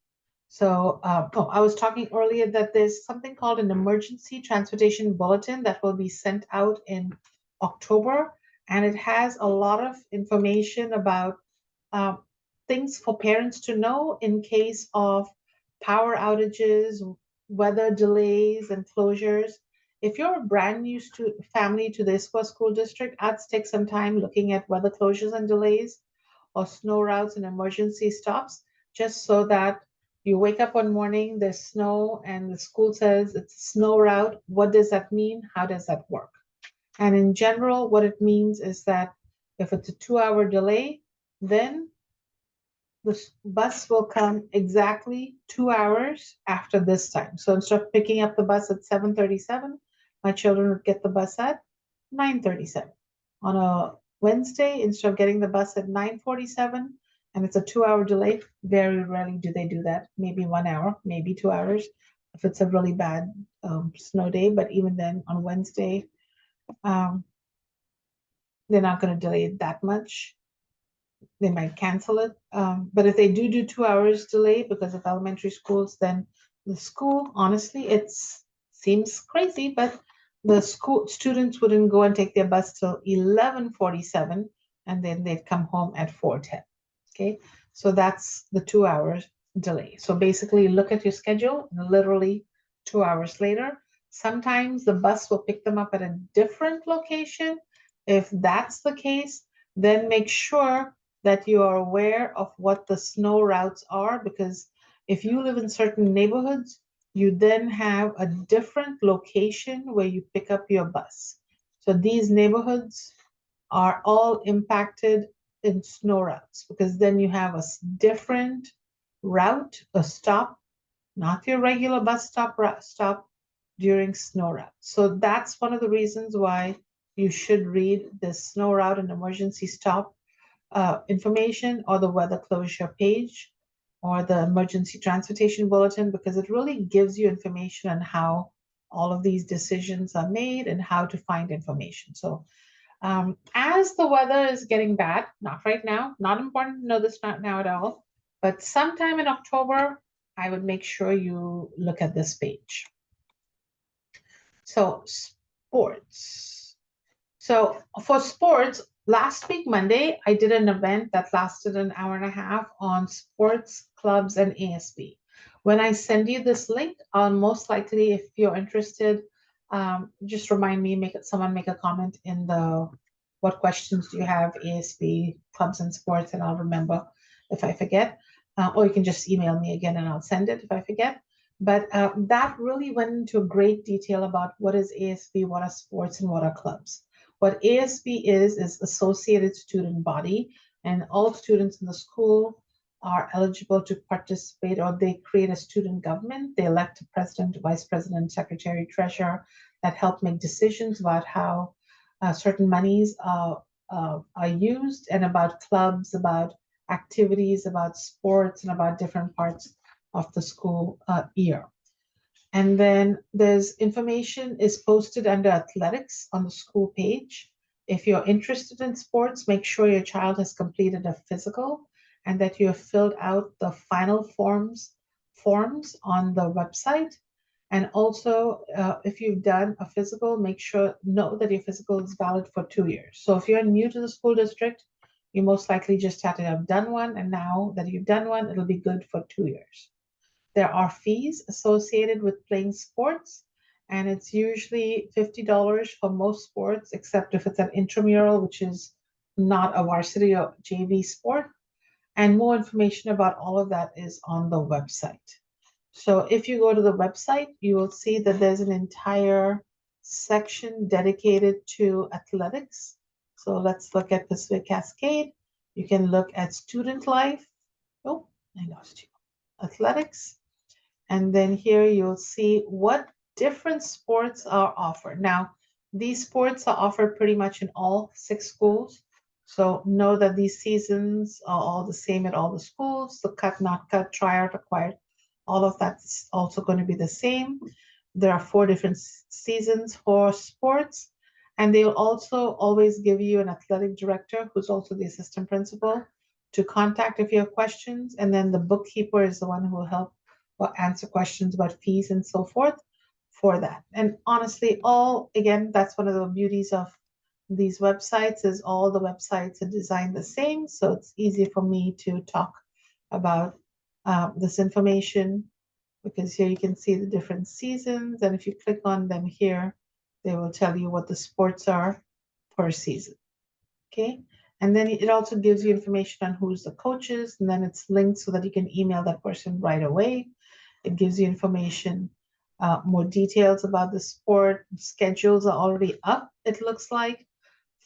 So, I was talking earlier that there's something called an emergency transportation bulletin that will be sent out in October, and it has a lot of information about uh, things for parents to know in case of power outages, weather delays, and closures. If you're a brand new family to the Issaquah School District, I'd take some time looking at weather closures and delays or snow routes and emergency stops, just so that you wake up one morning, there's snow, and the school says it's a snow route. What does that mean? How does that work? And in general, what it means is that if it's a 2 hour delay, then the bus will come exactly 2 hours after this time. So instead of picking up the bus at 7:37, my children would get the bus at 9:37. On a Wednesday, instead of getting the bus at 9:47, and it's a 2 hour delay, very rarely do they do that. Maybe 1 hour, maybe 2 hours, if it's a really bad snow day. But even then, on Wednesday, um, they're not going to delay it that much. They might cancel it. But if they do 2 hours delay because of elementary schools, then the school, honestly, it seems crazy, but the school students wouldn't go and take their bus till 11:47, and then they'd come home at 4:10. Okay, so that's the 2 hours delay. So basically, look at your schedule, and literally 2 hours later. Sometimes the bus will pick them up at a different location. If that's the case, then make sure that you are aware of what the snow routes are, because if you live in certain neighborhoods, you then have a different location where you pick up your bus. So these neighborhoods are all impacted in snow routes, because then you have a different route, a stop, not your regular bus stop during snow route. So that's one of the reasons why you should read this snow route and emergency stop information, or the weather closure page, or the emergency transportation bulletin, because it really gives you information on how all of these decisions are made and how to find information. So as the weather is getting bad, not right now, not important to know this not now at all, but sometime in October, I would make sure you look at this page. So sports. So for sports, last week, Monday, I did an event that lasted an hour and a half on sports, clubs, and ASB. When I send you this link, I'll most likely, if you're interested, just remind me, someone make a comment in the what questions do you have, ASB, clubs, and sports, and I'll remember if I forget. Or you can just email me again and I'll send it if I forget. But that really went into great detail about what is ASB, what are sports, and what are clubs. What ASB is Associated Student Body, and all students in the school are eligible to participate, or they create a student government. They elect a president, vice president, secretary, treasurer that help make decisions about how certain monies are used, and about clubs, about activities, about sports, and about different parts of the school year. And then there's information is posted under athletics on the school page. If you're interested in sports, make sure your child has completed a physical and that you have filled out the final forms on the website. And also, if you've done a physical, know that your physical is valid for 2 years. So if you're new to the school district, you most likely just had to have done one. And now that you've done one, it'll be good for 2 years. There are fees associated with playing sports, and it's usually $50 for most sports, except if it's an intramural, which is not a varsity or JV sport. And more information about all of that is on the website. So if you go to the website, you will see that there's an entire section dedicated to athletics. So let's look at Pacific Cascade. You can look at student life. Oh, I lost you. athletics. And then here you'll see what different sports are offered. Now, these sports are offered pretty much in all 6 schools. So know that these seasons are all the same at all the schools. The cut, not cut, tryout, acquired, all of that's also going to be the same. There are 4 different seasons for sports. And they'll also always give you an athletic director who's also the assistant principal to contact if you have questions. And then the bookkeeper is the one who will help or answer questions about fees and so forth for that. And honestly, again, that's one of the beauties of these websites is all the websites are designed the same. So it's easy for me to talk about this information because here you can see the different seasons. And if you click on them here, they will tell you what the sports are per season. Okay. And then it also gives you information on who's the coaches, and then it's linked so that you can email that person right away. It gives you information, more details about the sport. Schedules are already up, it looks like,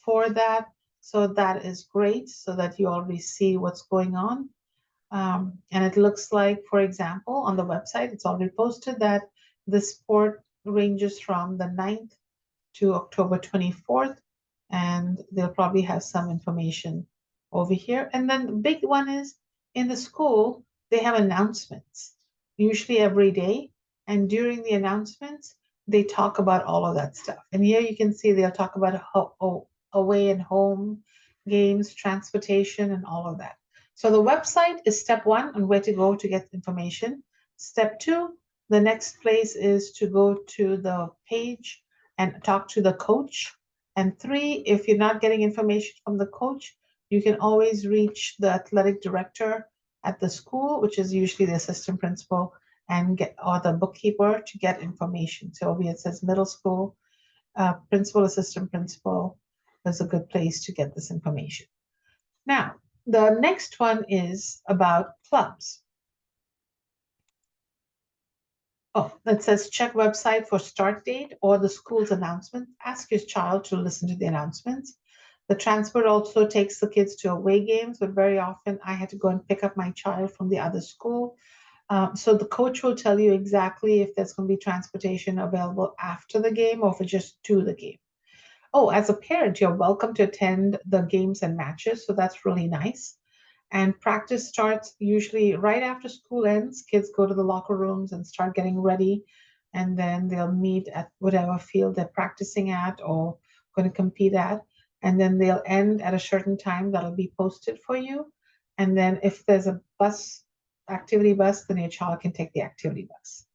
for that. So that is great so that you already see what's going on. And it looks like, for example, on the website, it's already posted that the sport ranges from the 9th to October 24th, and they'll probably have some information over here. And then the big one is in the school, they have announcements, usually every day. And during the announcements, they talk about all of that stuff. And here you can see they'll talk about away and home games, transportation, and all of that. So the website is step one on where to go to get information. Step two, the next place is to go to the page and talk to the coach. And three, if you're not getting information from the coach, you can always reach the athletic director at the school, which is usually the assistant principal, and get or the bookkeeper to get information. So over here it says middle school, principal, assistant principal is a good place to get this information. Now, the next one is about clubs. Oh, it says check website for start date or the school's announcement. Ask your child to listen to the announcements. The transport also takes the kids to away games, but very often I had to go and pick up my child from the other school. So the coach will tell you exactly if there's going to be transportation available after the game or if it's just to the game. Oh, as a parent, you're welcome to attend the games and matches, so that's really nice. And practice starts usually right after school ends. Kids go to the locker rooms and start getting ready, and then they'll meet at whatever field they're practicing at or going to compete at. And then they'll end at a certain time that'll be posted for you. And then if there's a activity bus, then your child can take the activity bus.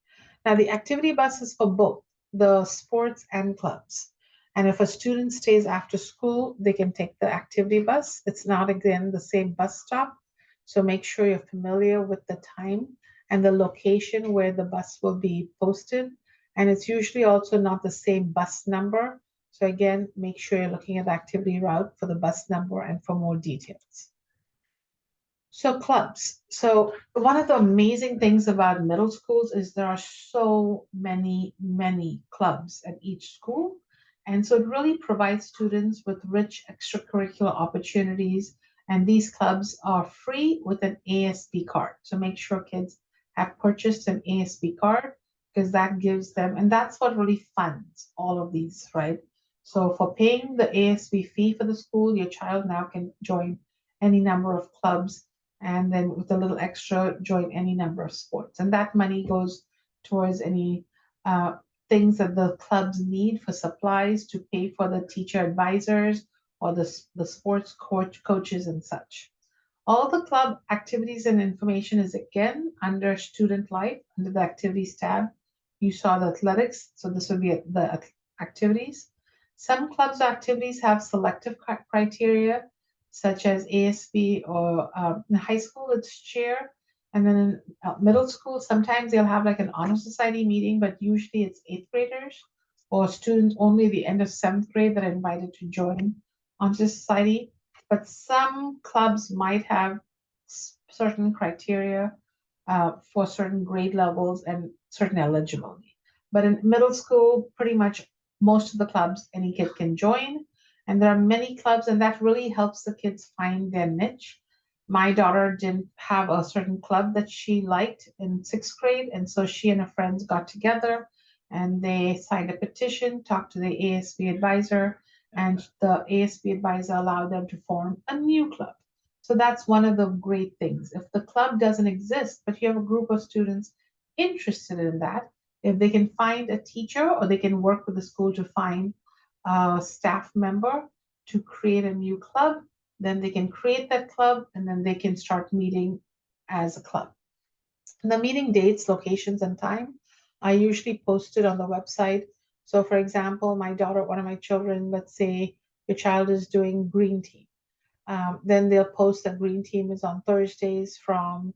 Now, the activity bus is for both the sports and clubs. And if a student stays after school, they can take the activity bus. It's not, again, the same bus stop. So make sure you're familiar with the time and the location where the bus will be posted. And it's usually also not the same bus number. So again, make sure you're looking at the activity route for the bus number and for more details. So clubs. So one of the amazing things about middle schools is there are so many clubs at each school. And so it really provides students with rich extracurricular opportunities. And these clubs are free with an ASB card. So make sure kids have purchased an ASB card because that gives them, and that's what really funds all of these, right? So for paying the ASB fee for the school, your child now can join any number of clubs and then with a little extra, join any number of sports. And that money goes towards any things that the clubs need for supplies to pay for the teacher advisors or the sports coaches and such. All the club activities and information is again under student life, under the activities tab. You saw the athletics, so this would be the activities. Some clubs or activities have selective criteria such as ASB or in high school, it's chair. And then in middle school, sometimes they'll have like an honor society meeting, but usually it's 8th graders or students only the end of 7th grade that are invited to join honor society. But some clubs might have certain criteria for certain grade levels and certain eligibility. But in middle school, pretty much most of the clubs any kid can join. And there are many clubs, and that really helps the kids find their niche. My daughter didn't have a certain club that she liked in sixth grade, and so she and her friends got together and they signed a petition, talked to the ASB advisor, and the ASB advisor allowed them to form a new club. So that's one of the great things. If the club doesn't exist, but you have a group of students interested in that, if they can find a teacher or they can work with the school to find a staff member to create a new club, then they can create that club and then they can start meeting as a club. And the meeting dates, locations, and time I usually post it on the website. So, for example, my daughter, one of my children, let's say your child is doing green team. Then they'll post that green team is on Thursdays from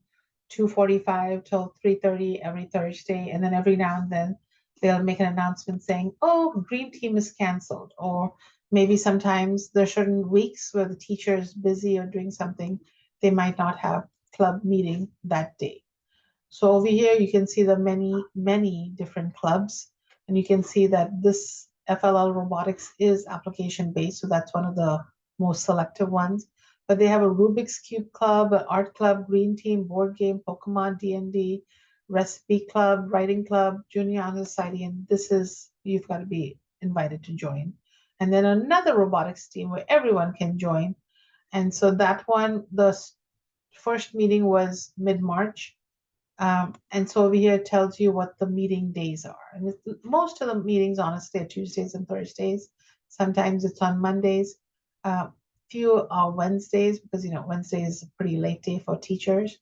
2:45 till 3:30 every Thursday. And then every now and then they'll make an announcement saying, oh, green team is canceled. Or maybe sometimes there are certain weeks where the teacher is busy or doing something, they might not have club meeting that day. So over here, you can see the many different clubs, and you can see that this FLL Robotics is application based, so that's one of the most selective ones. But they have a Rubik's Cube Club, an Art Club, Green Team, Board Game, Pokemon, D&D, Recipe Club, Writing Club, Junior Honor Society, and this is, you've got to be invited to join. And then another robotics team where everyone can join. And so that one, the first meeting was mid-March, and so over here it tells you what the meeting days are. And most of the meetings, honestly, are Tuesdays and Thursdays. Sometimes it's on Mondays. Few are Wednesdays because, Wednesday is a pretty late day for teachers.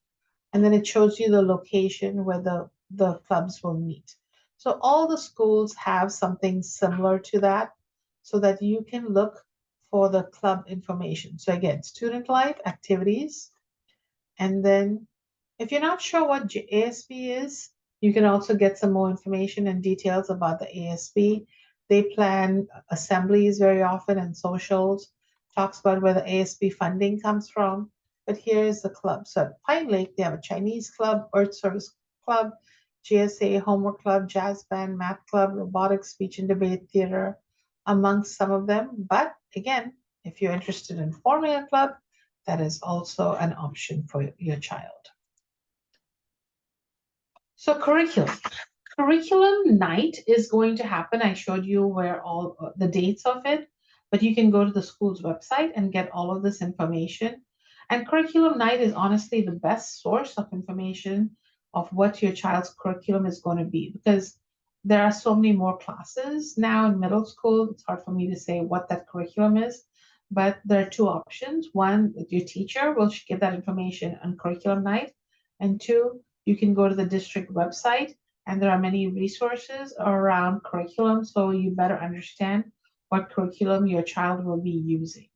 And then it shows you the location where the clubs will meet. So all the schools have something similar to that so that you can look for the club information. So again, student life, activities, and then if you're not sure what ASB is, you can also get some more information and details about the ASB. They plan assemblies very often and socials, talks about where the ASB funding comes from. But here's the club. So at Pine Lake, they have a Chinese club, Earth Service Club, GSA Homework Club, Jazz Band, Math Club, Robotics, Speech and Debate Theater, amongst some of them. But again, if you're interested in forming a club, that is also an option for your child. So curriculum night is going to happen. I showed you where all the dates of it, but you can go to the school's website and get all of this information. And curriculum night is honestly the best source of information of what your child's curriculum is going to be, because there are so many more classes now in middle school. It's hard for me to say what that curriculum is, but there are two options. One, your teacher will give that information on curriculum night, and two, you can go to the district website and there are many resources around curriculum, so you better understand what curriculum your child will be using.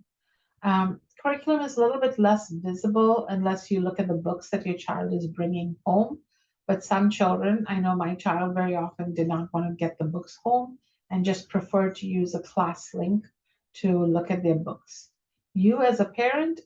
Curriculum is a little bit less visible unless you look at the books that your child is bringing home. But some children, I know my child very often did not want to get the books home and just preferred to use a class link to look at their books. You as a parent,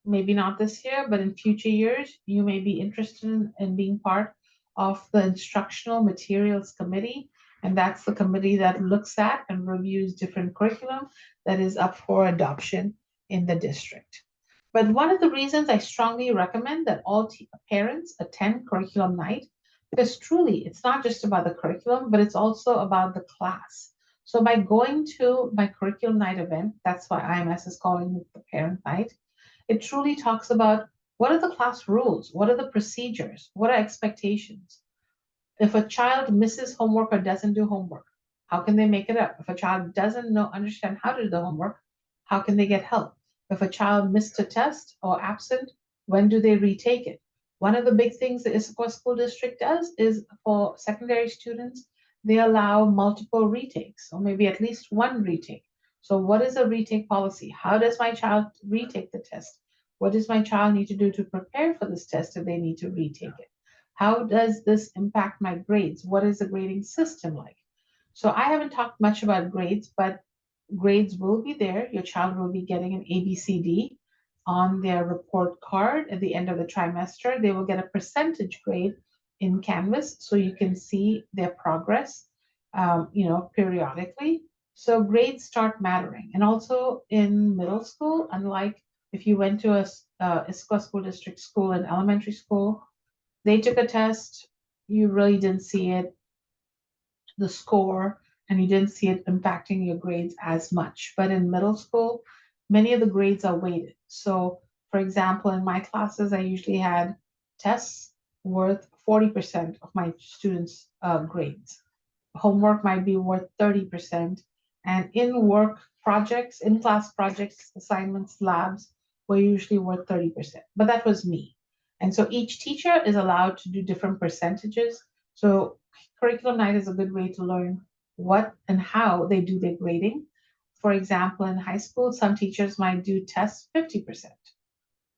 maybe not this year, but in future years, you may be interested in being part of the instructional materials committee. And that's the committee that looks at and reviews different curriculum that is up for adoption in the district. But one of the reasons I strongly recommend that all parents attend curriculum night, because truly it's not just about the curriculum, but it's also about the class. So by going to my curriculum night event, that's why IMS is calling it the parent night, it truly talks about what are the class rules, what are the procedures, what are expectations. If a child misses homework or doesn't do homework, how can they make it up? If a child doesn't understand how to do the homework, how can they get help? If a child missed a test or absent, when do they retake it? One of the big things the Issaquah School District does is for secondary students, they allow multiple retakes, or maybe at least one retake. So what is a retake policy? How does my child retake the test? What does my child need to do to prepare for this test if they need to retake it? How does this impact my grades? What is the grading system like? So I haven't talked much about grades, but grades will be there. Your child will be getting an ABCD on their report card at the end of the trimester. They will get a percentage grade in Canvas so you can see their progress, periodically. So grades start mattering. And also in middle school, unlike If you went to a Issaquah School District school in elementary school, they took a test, you really didn't see it, the score, and you didn't see it impacting your grades as much. But in middle school, many of the grades are weighted. So, for example, in my classes, I usually had tests worth 40% of my students' grades. Homework might be worth 30%. And in work projects, in class projects, assignments, labs were usually worth 30%. But that was me. And so each teacher is allowed to do different percentages. So curriculum night is a good way to learn what and how they do their grading. For example, in high school, some teachers might do tests 50%,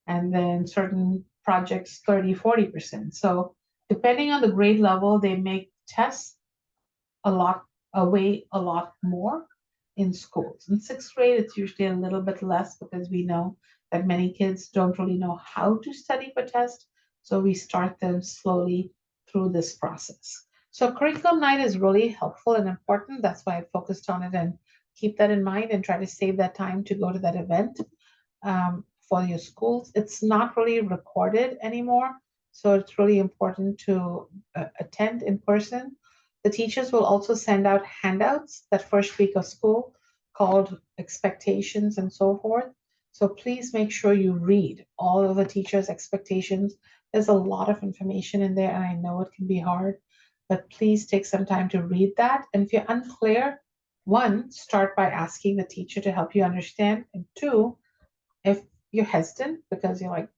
and then certain projects 30, 40%. So depending on the grade level, they make tests a lot away a lot more in schools. In sixth grade, it's usually a little bit less because we know that many kids don't really know how to study for tests. So we start them slowly through this process. So curriculum night is really helpful and important. That's why I focused on it, and keep that in mind and try to save that time to go to that event for your schools. It's not really recorded anymore, so it's really important to attend in person. The teachers will also send out handouts that first week of school called expectations and so forth. So please make sure you read all of the teachers' expectations. There's a lot of information in there, and I know it can be hard, but please take some time to read that. And if you're unclear, one, start by asking the teacher to help you understand. And two, if you're hesitant because you're like,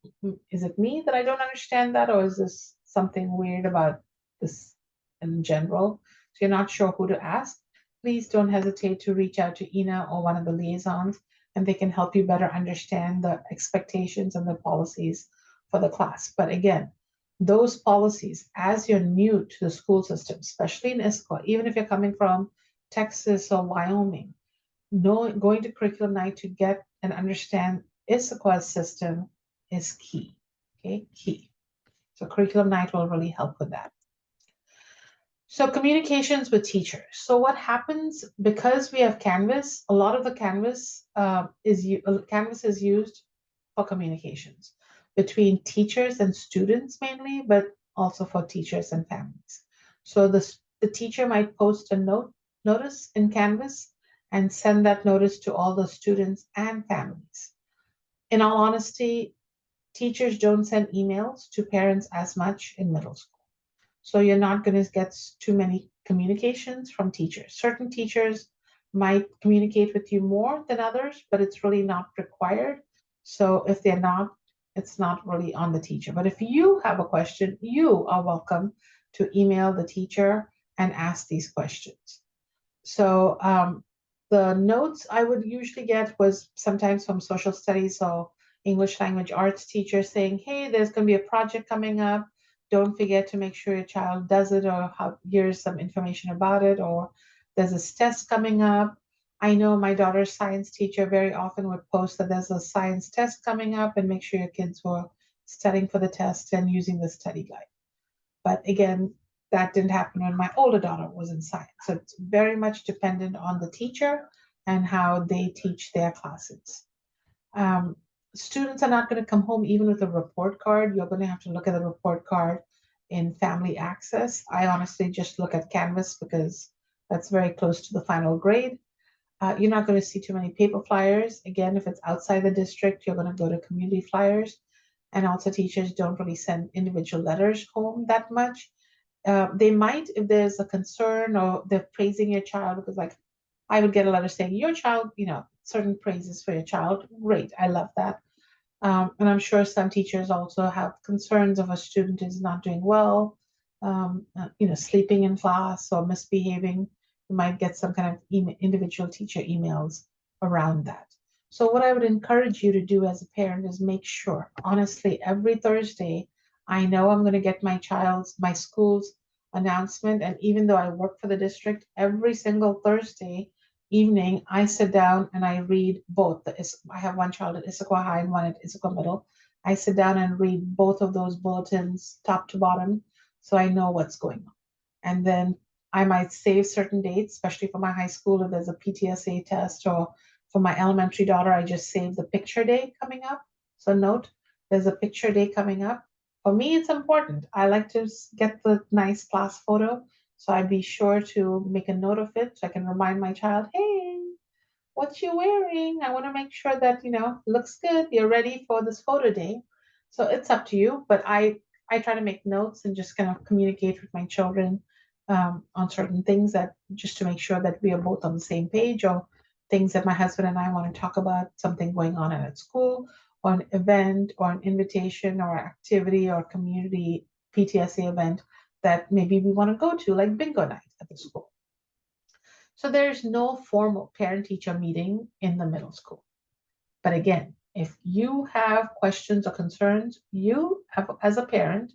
is it me that I don't understand that, or is this something weird about this in general? So you're not sure who to ask, please don't hesitate to reach out to Ina or one of the liaisons, and they can help you better understand the expectations and the policies for the class. But again, those policies, as you're new to the school system, especially in Issaquah, even if you're coming from Texas or Wyoming, going to curriculum night to get and understand Issaquah's system is key. Okay, key. So curriculum night will really help with that. So communications with teachers. So what happens, because we have Canvas, a lot of the Canvas is used for communications between teachers and students mainly, but also for teachers and families. So the teacher might post a notice in Canvas and send that notice to all the students and families. In all honesty, teachers don't send emails to parents as much in middle school. So you're not going to get too many communications from teachers. Certain teachers might communicate with you more than others, but it's really not required. So if they're not, it's not really on the teacher. But if you have a question, you are welcome to email the teacher and ask these questions. So the notes I would usually get was sometimes from social studies or English language arts teachers saying, hey, there's going to be a project coming up. Don't forget to make sure your child does it, or here's some information about it, or there's this test coming up. I know my daughter's science teacher very often would post that there's a science test coming up and make sure your kids were studying for the test and using the study guide. But again, that didn't happen when my older daughter was in science. So it's very much dependent on the teacher and how they teach their classes. Um, Students are not going to come home even with a report card. You're going to have to look at the report card in Family Access. I honestly just look at Canvas because that's very close to the final grade. You're not going to see too many paper flyers. Again, if it's outside the district, you're going to go to community flyers. And also teachers don't really send individual letters home that much. They might if there's a concern or they're praising your child, because like I would get a letter saying your child, certain praises for your child. Great, I love that. And I'm sure some teachers also have concerns if a student is not doing well, sleeping in class or misbehaving. You might get some kind of individual teacher emails around that. So what I would encourage you to do as a parent is make sure, honestly, every Thursday, I know I'm going to get my school's announcement. And even though I work for the district, every single Thursday evening, I sit down and I read both. I have one child at Issaquah High and one at Issaquah Middle. I sit down and read both of those bulletins top to bottom so I know what's going on. And then I might save certain dates, especially for my high school, if there's a PTSA test, or for my elementary daughter, I just save the picture day coming up. So note, there's a picture day coming up. For me, it's important. I like to get the nice class photo, so I'd be sure to make a note of it so I can remind my child, hey, what you wearing? I want to make sure that, looks good. You're ready for this photo day. So it's up to you, but I try to make notes and just kind of communicate with my children on certain things that just to make sure that we are both on the same page or things that my husband and I want to talk about, something going on at school or an event or an invitation or activity or community PTSA event that maybe we want to go to, like bingo night at the school. So there's no formal parent-teacher meeting in the middle school. But again, if you have questions or concerns, you have, as a parent,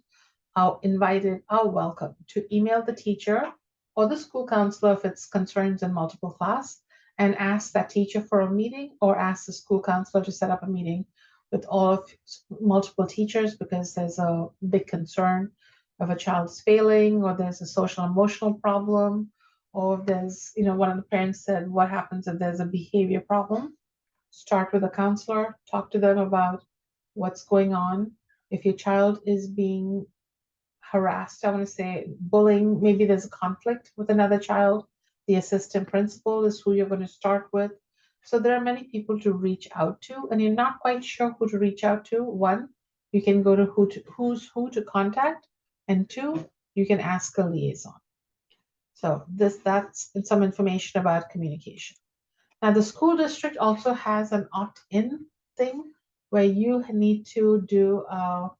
are invited, are welcome to email the teacher or the school counselor if it's concerns in multiple class and ask that teacher for a meeting or ask the school counselor to set up a meeting with all of multiple teachers because there's a big concern of a child's failing or there's a social emotional problem or if there's, one of the parents said, what happens if there's a behavior problem? Start with a counselor, talk to them about what's going on. If your child is being harassed, I want to say bullying, maybe there's a conflict with another child, the assistant principal is who you're going to start with. So there are many people to reach out to, and you're not quite sure who to reach out to. One, you can go to who's who to contact, and two, you can ask a liaison. So that's some information about communication. Now, the school district also has an opt-in thing where you need to do a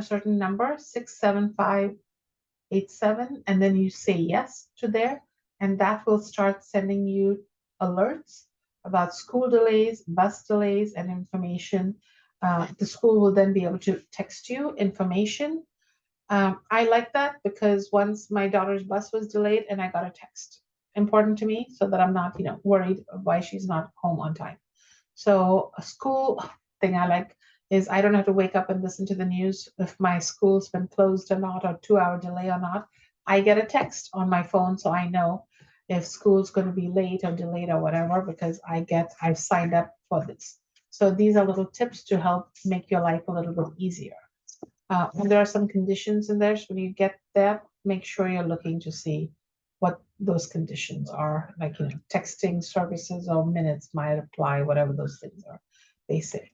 certain number, 67587, and then you say yes to there, and that will start sending you alerts about school delays, bus delays, and information. The school will then be able to text you information. I like that because once my daughter's bus was delayed and I got a text, important to me so that I'm not, worried why she's not home on time. So a school thing I like is I don't have to wake up and listen to the news if my school's been closed or not, or 2 hour delay or not. I get a text on my phone so I know if school's going to be late or delayed or whatever because I've signed up for this. So these are little tips to help make your life a little bit easier. And there are some conditions in there. So when you get that, make sure you're looking to see what those conditions are, like, texting services or minutes might apply, whatever those things are, they say.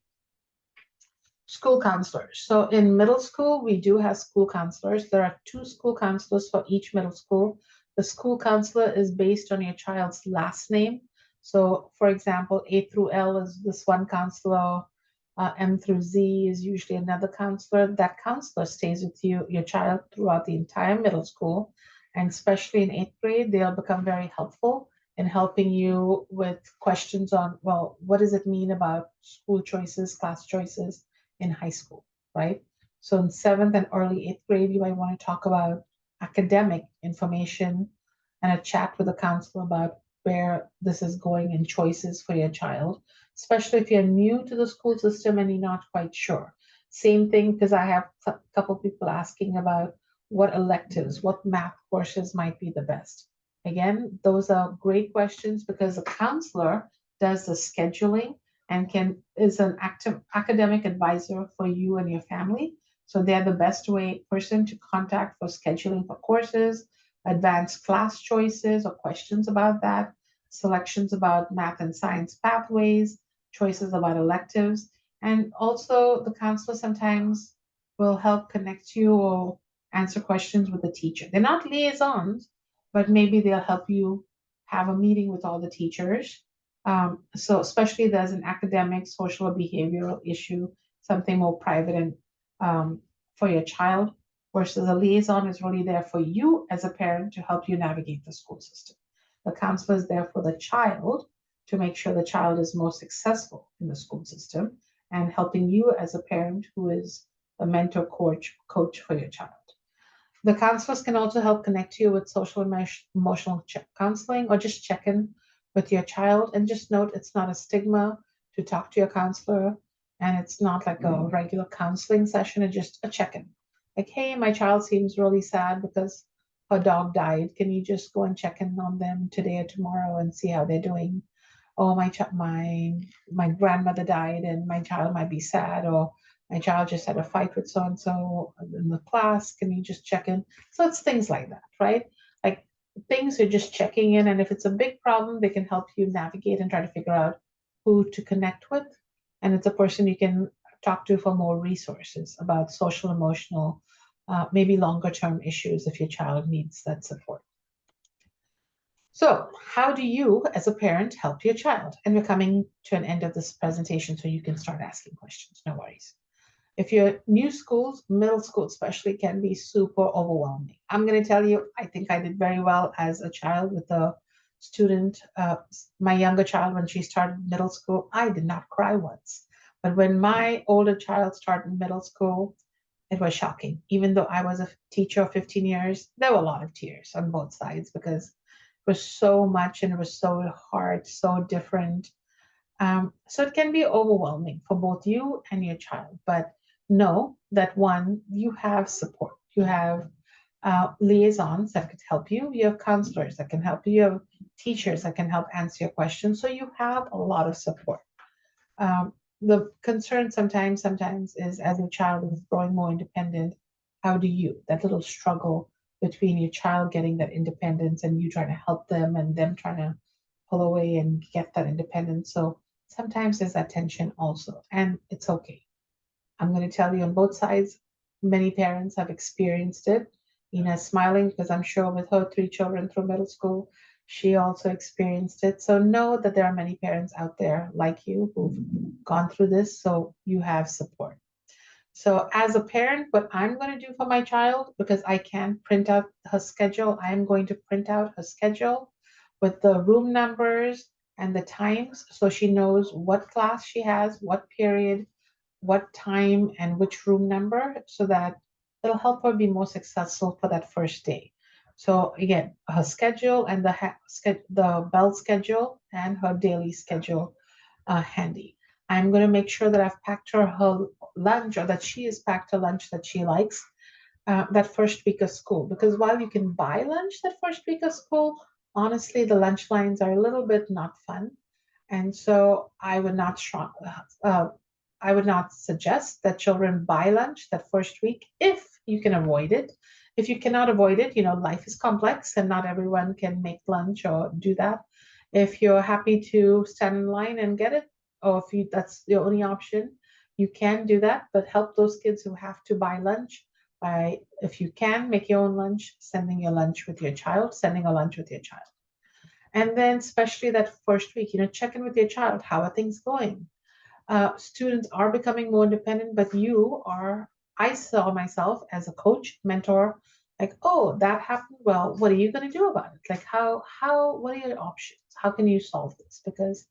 School counselors. So in middle school, we do have school counselors. There are 2 school counselors for each middle school. The school counselor is based on your child's last name. So, for example, A through L is this one counselor, M through Z is usually another counselor. That counselor stays with your child throughout the entire middle school. And especially in 8th grade, they'll become very helpful in helping you with questions on, well, what does it mean about school choices, class choices in high school, right? So in 7th and early 8th grade, you might want to talk about academic information and a chat with a counselor about where this is going and choices for your child, especially if you're new to the school system and you're not quite sure. Same thing, because I have a couple people asking about what electives, what math courses might be the best. Again, those are great questions because the counselor does the scheduling and is an active academic advisor for you and your family. So they're the best person to contact for scheduling for courses, advanced class choices or questions about that, selections about math and science pathways, choices about electives, and also the counselor sometimes will help connect you or answer questions with the teacher. They're not liaisons, but maybe they'll help you have a meeting with all the teachers. So especially if there's an academic, social, or behavioral issue, something more private and for your child, versus a liaison is really there for you as a parent to help you navigate the school system. The counselor is there for the child to make sure the child is more successful in the school system and helping you as a parent who is a mentor coach for your child. The counselors can also help connect you with social emotional counseling or just check in with your child. And just note it's not a stigma to talk to your counselor, and it's not like a regular counseling session, it's just a check in. Like, hey, my child seems really sad because her dog died. Can you just go and check in on them today or tomorrow and see how they're doing? oh, my grandmother died and my child might be sad, or my child just had a fight with so and so in the class. Can you just check in? So it's things like that, right? Like things you're just checking in, and if it's a big problem, they can help you navigate and try to figure out who to connect with. And it's a person you can talk to for more resources about social, emotional, maybe longer term issues if your child needs that support. So, how do you, as a parent, help your child? And we're coming to an end of this presentation, so you can start asking questions. No worries. If you're new schools, middle school especially, can be super overwhelming. I'm going to tell you, I think I did very well as a child with a student. My younger child, when she started middle school, I did not cry once. But when my older child started middle school, it was shocking. Even though I was a teacher of 15 years, there were a lot of tears on both sides because it was so much and it was so hard, so different. So it can be overwhelming for both you and your child. But know that one, you have support. You have liaisons that could help you. You have counselors that can help you. You have teachers that can help answer your questions. So you have a lot of support. The concern sometimes is as your child is growing more independent, how do you, that little struggle between your child getting that independence and you trying to help them and them trying to pull away and get that independence. So sometimes there's that tension also, and it's okay. I'm going to tell you on both sides, many parents have experienced it. Ina's smiling because I'm sure with her three children through middle school, she also experienced it. So know that there are many parents out there like you who've gone through this, so you have support. So as a parent, what I'm going to do for my child, because I can't print out her schedule, I am going to print out her schedule with the room numbers and the times so she knows what class she has, what period, what time, and which room number so that it'll help her be more successful for that first day. So again, her schedule and the bell schedule and her daily schedule handy. I'm going to make sure that I've packed her lunch, or that she has packed her lunch that she likes that first week of school. Because while you can buy lunch that first week of school, honestly, the lunch lines are a little bit not fun. And so I would not suggest that children buy lunch that first week if you can avoid it. If you cannot avoid it, life is complex and not everyone can make lunch or do that. If you're happy to stand in line and get it, or if you that's the only option, you can do that. But help those kids who have to buy lunch by, if you can, make your own lunch, sending a lunch with your child. And then, especially that first week, check in with your child. How are things going? Students are becoming more independent, but I saw myself as a coach, mentor, like, oh, that happened. Well, what are you going to do about it? Like, what are your options? How can you solve this? Because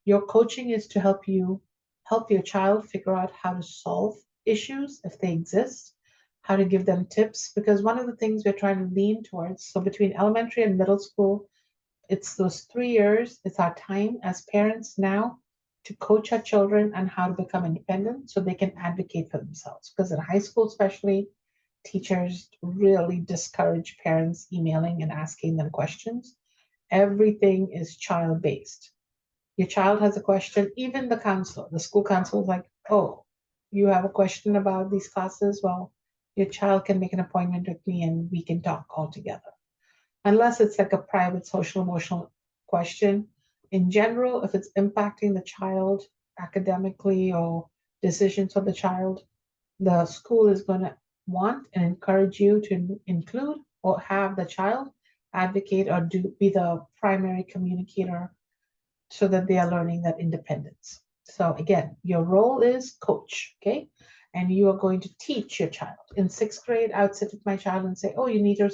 your coaching is to help your child figure out how to solve issues if they exist, how to give them tips. Because one of the things we're trying to lean towards, so between elementary and middle school, it's those 3 years, it's our time as parents now to coach our children on how to become independent so they can advocate for themselves. Because in high school, especially, teachers really discourage parents emailing and asking them questions. Everything is child based. Your child has a question, even the school counselor is like, oh, you have a question about these classes? Well, your child can make an appointment with me and we can talk all together, unless it's like a private social emotional question. In general, if it's impacting the child academically or decisions of the child, the school is going to want and encourage you to include or have the child advocate or be the primary communicator so that they are learning that independence. So again, your role is coach, okay? And you are going to teach your child. In sixth grade, I would sit with my child and say, oh, you need to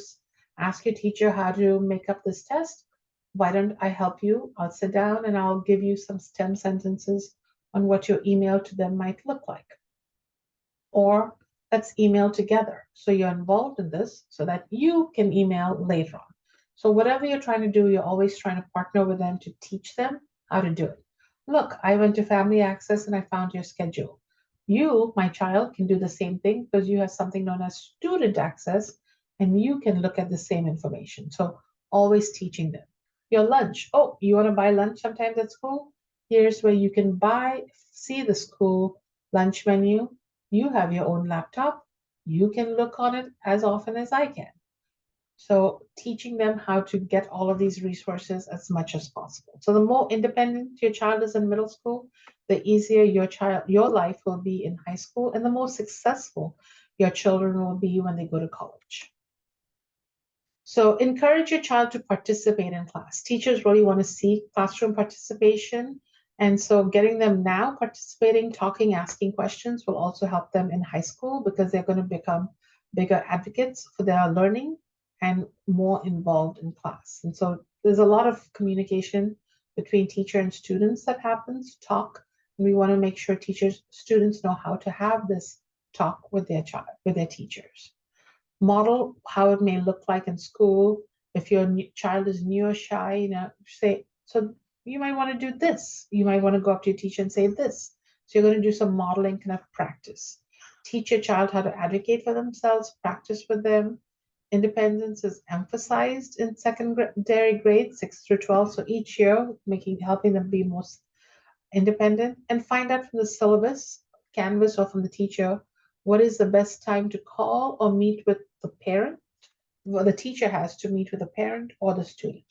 ask your teacher how to make up this test. Why don't I help you? I'll sit down and I'll give you some STEM sentences on what your email to them might look like. Or let's email together. So you're involved in this so that you can email later on. So whatever you're trying to do, you're always trying to partner with them to teach them how to do it. Look, I went to Family Access and I found your schedule. You, my child, can do the same thing because you have something known as student access and you can look at the same information. So always teaching them. Your lunch. Oh, you want to buy lunch sometimes at school? Here's where you can see the school lunch menu. You have your own laptop. You can look on it as often as I can. So teaching them how to get all of these resources as much as possible. So the more independent your child is in middle school, the easier your life will be in high school, and the more successful your children will be when they go to college. So encourage your child to participate in class. Teachers really want to see classroom participation. And so getting them now participating, talking, asking questions will also help them in high school because they're going to become bigger advocates for their learning and more involved in class. And so there's a lot of communication between teacher and students that happens, talk. And we want to make sure students know how to have this talk with their child, with their teachers. Model how it may look like in school. If your child is new or shy, say, so you might want to do this. You might want to go up to your teacher and say this. So you're going to do some modeling kind of practice. Teach your child how to advocate for themselves, practice with them. Independence is emphasized in secondary grades, 6 through 12. So each year, helping them be most independent, and find out from the syllabus, Canvas, or from the teacher what is the best time to call or meet with the parent. Well, the teacher has to meet with the parent or the student.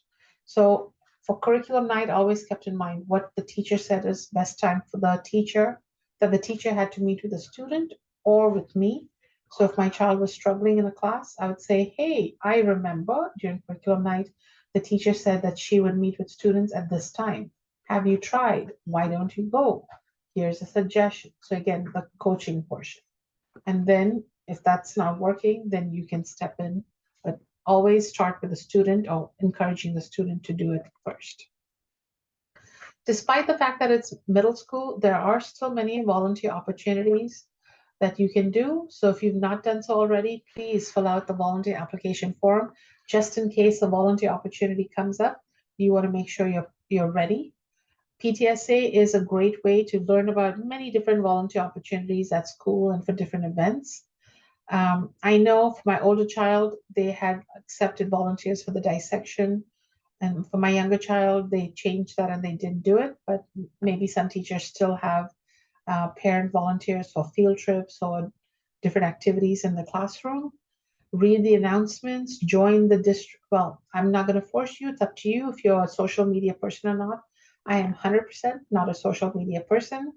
So for curriculum night, always kept in mind what the teacher said is best time for the teacher, that the teacher had to meet with the student or with me. So if my child was struggling in a class, I would say, hey, I remember during curriculum night, the teacher said that she would meet with students at this time. Have you tried? Why don't you go? Here's a suggestion. So again, the coaching portion. And then if that's not working, then you can step in, but always start with the student or encouraging the student to do it first. Despite the fact that it's middle school, there are still many volunteer opportunities that you can do. So if you've not done so already, please fill out the volunteer application form. Just in case a volunteer opportunity comes up, you want to make sure you're ready. PTSA is a great way to learn about many different volunteer opportunities at school and for different events. I know for my older child, they had accepted volunteers for the dissection. And for my younger child, they changed that and they didn't do it. But maybe some teachers still have parent volunteers for field trips or different activities in the classroom. Read the announcements, join the district. Well, I'm not going to force you. It's up to you if you're a social media person or not. I am 100% not a social media person.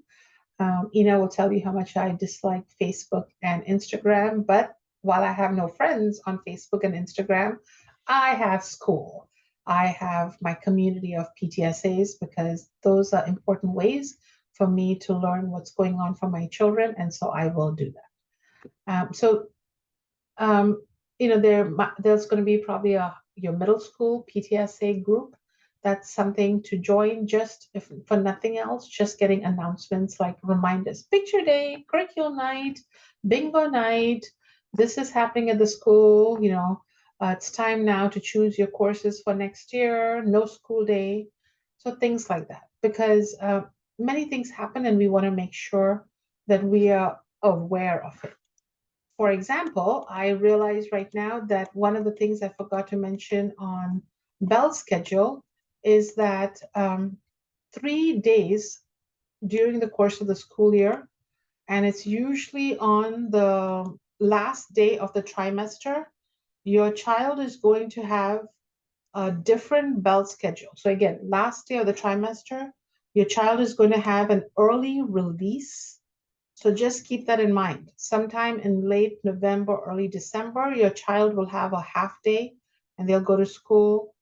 Ina will tell you how much I dislike Facebook and Instagram, but while I have no friends on Facebook and Instagram, I have school. I have my community of PTSAs because those are important ways for me to learn what's going on for my children, and so I will do that. So um, there's going to be probably your middle school PTSA group. That's something to join, just if for nothing else, just getting announcements like reminders, picture day, curriculum night, bingo night. This is happening at the school. It's time now to choose your courses for next year. No school day, so things like that. Because many things happen, and we want to make sure that we are aware of it. For example, I realize right now that one of the things I forgot to mention on Bell's schedule is that 3 days during the course of the school year, and it's usually on the last day of the trimester, your child is going to have a different Bell schedule. So again, last day of the trimester, your child is going to have an early release, so just keep that in mind. Sometime in late November, early December, your child will have a half day and they'll go to school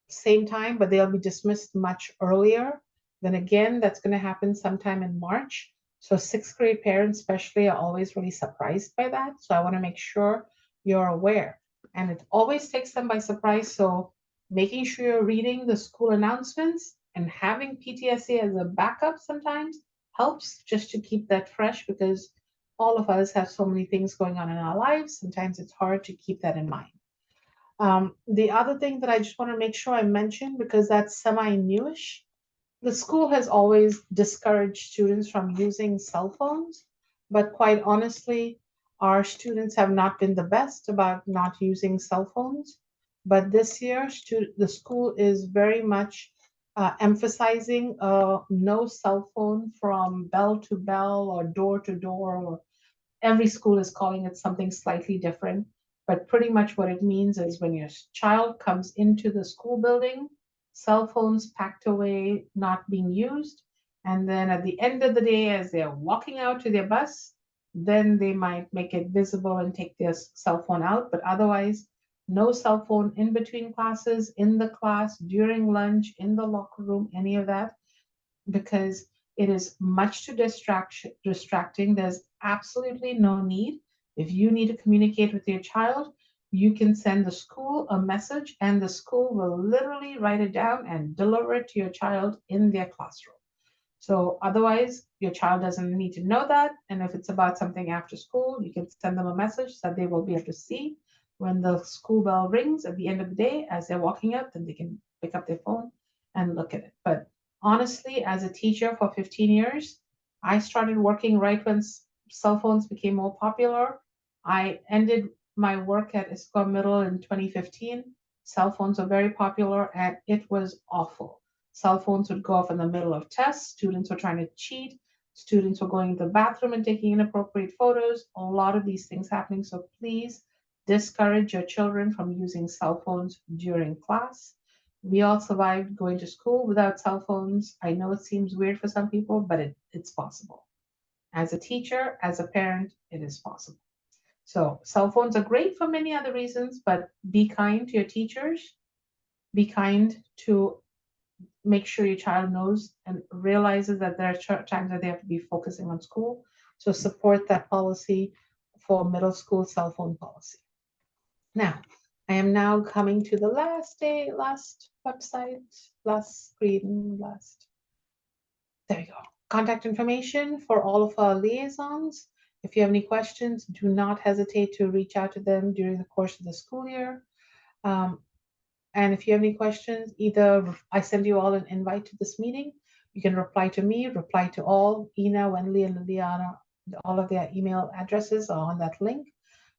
same time, but they'll be dismissed much earlier. Then again, that's going to happen sometime in March. So sixth grade parents especially are always really surprised by that. So I want to make sure you're aware. And it always takes them by surprise. So making sure you're reading the school announcements and having PTSA as a backup sometimes helps just to keep that fresh because all of us have so many things going on in our lives. Sometimes it's hard to keep that in mind. The other thing that I just want to make sure I mention, because that's semi-newish, the school has always discouraged students from using cell phones, but quite honestly, our students have not been the best about not using cell phones. But this year, the school is very much emphasizing no cell phone from bell to bell or door to door, or every school is calling it something slightly different. But pretty much what it means is when your child comes into the school building, cell phones packed away, not being used. And then at the end of the day, as they're walking out to their bus, then they might make it visible and take their cell phone out. But otherwise, no cell phone in between classes, in the class, during lunch, in the locker room, any of that, because it is much too distracting. There's absolutely no need. If you need to communicate with your child, you can send the school a message and the school will literally write it down and deliver it to your child in their classroom. So otherwise, your child doesn't need to know that. And if it's about something after school, you can send them a message that they will be able to see when the school bell rings at the end of the day as they're walking up, then they can pick up their phone and look at it. But honestly, as a teacher for 15 years, I started working right when cell phones became more popular. I ended my work at Issaquah Middle in 2015. Cell phones were very popular and it was awful. Cell phones would go off in the middle of tests. Students were trying to cheat. Students were going to the bathroom and taking inappropriate photos. A lot of these things happening. So please discourage your children from using cell phones during class. We all survived going to school without cell phones. I know it seems weird for some people, but it's possible. As a teacher, as a parent, it is possible. So cell phones are great for many other reasons, but be kind to your teachers. Be kind to make sure your child knows and realizes that there are times that they have to be focusing on school. So support that policy for middle school cell phone policy. Now, I am now coming to the last day, last website, last screen, last. There we go. Contact information for all of our liaisons. If you have any questions, do not hesitate to reach out to them during the course of the school year. Um, And if you have any questions, either I send you all an invite to this meeting. You can reply to me, reply to all. Ina, Wendy, and Liliana, all of their email addresses are on that link.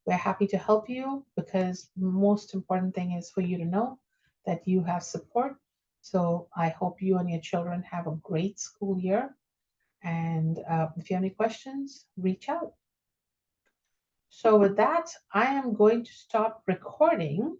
We're happy to help you because most important thing is for you to know that you have support. So I hope you and your children have a great school year. And if you have any questions, reach out. So with that, I am going to stop recording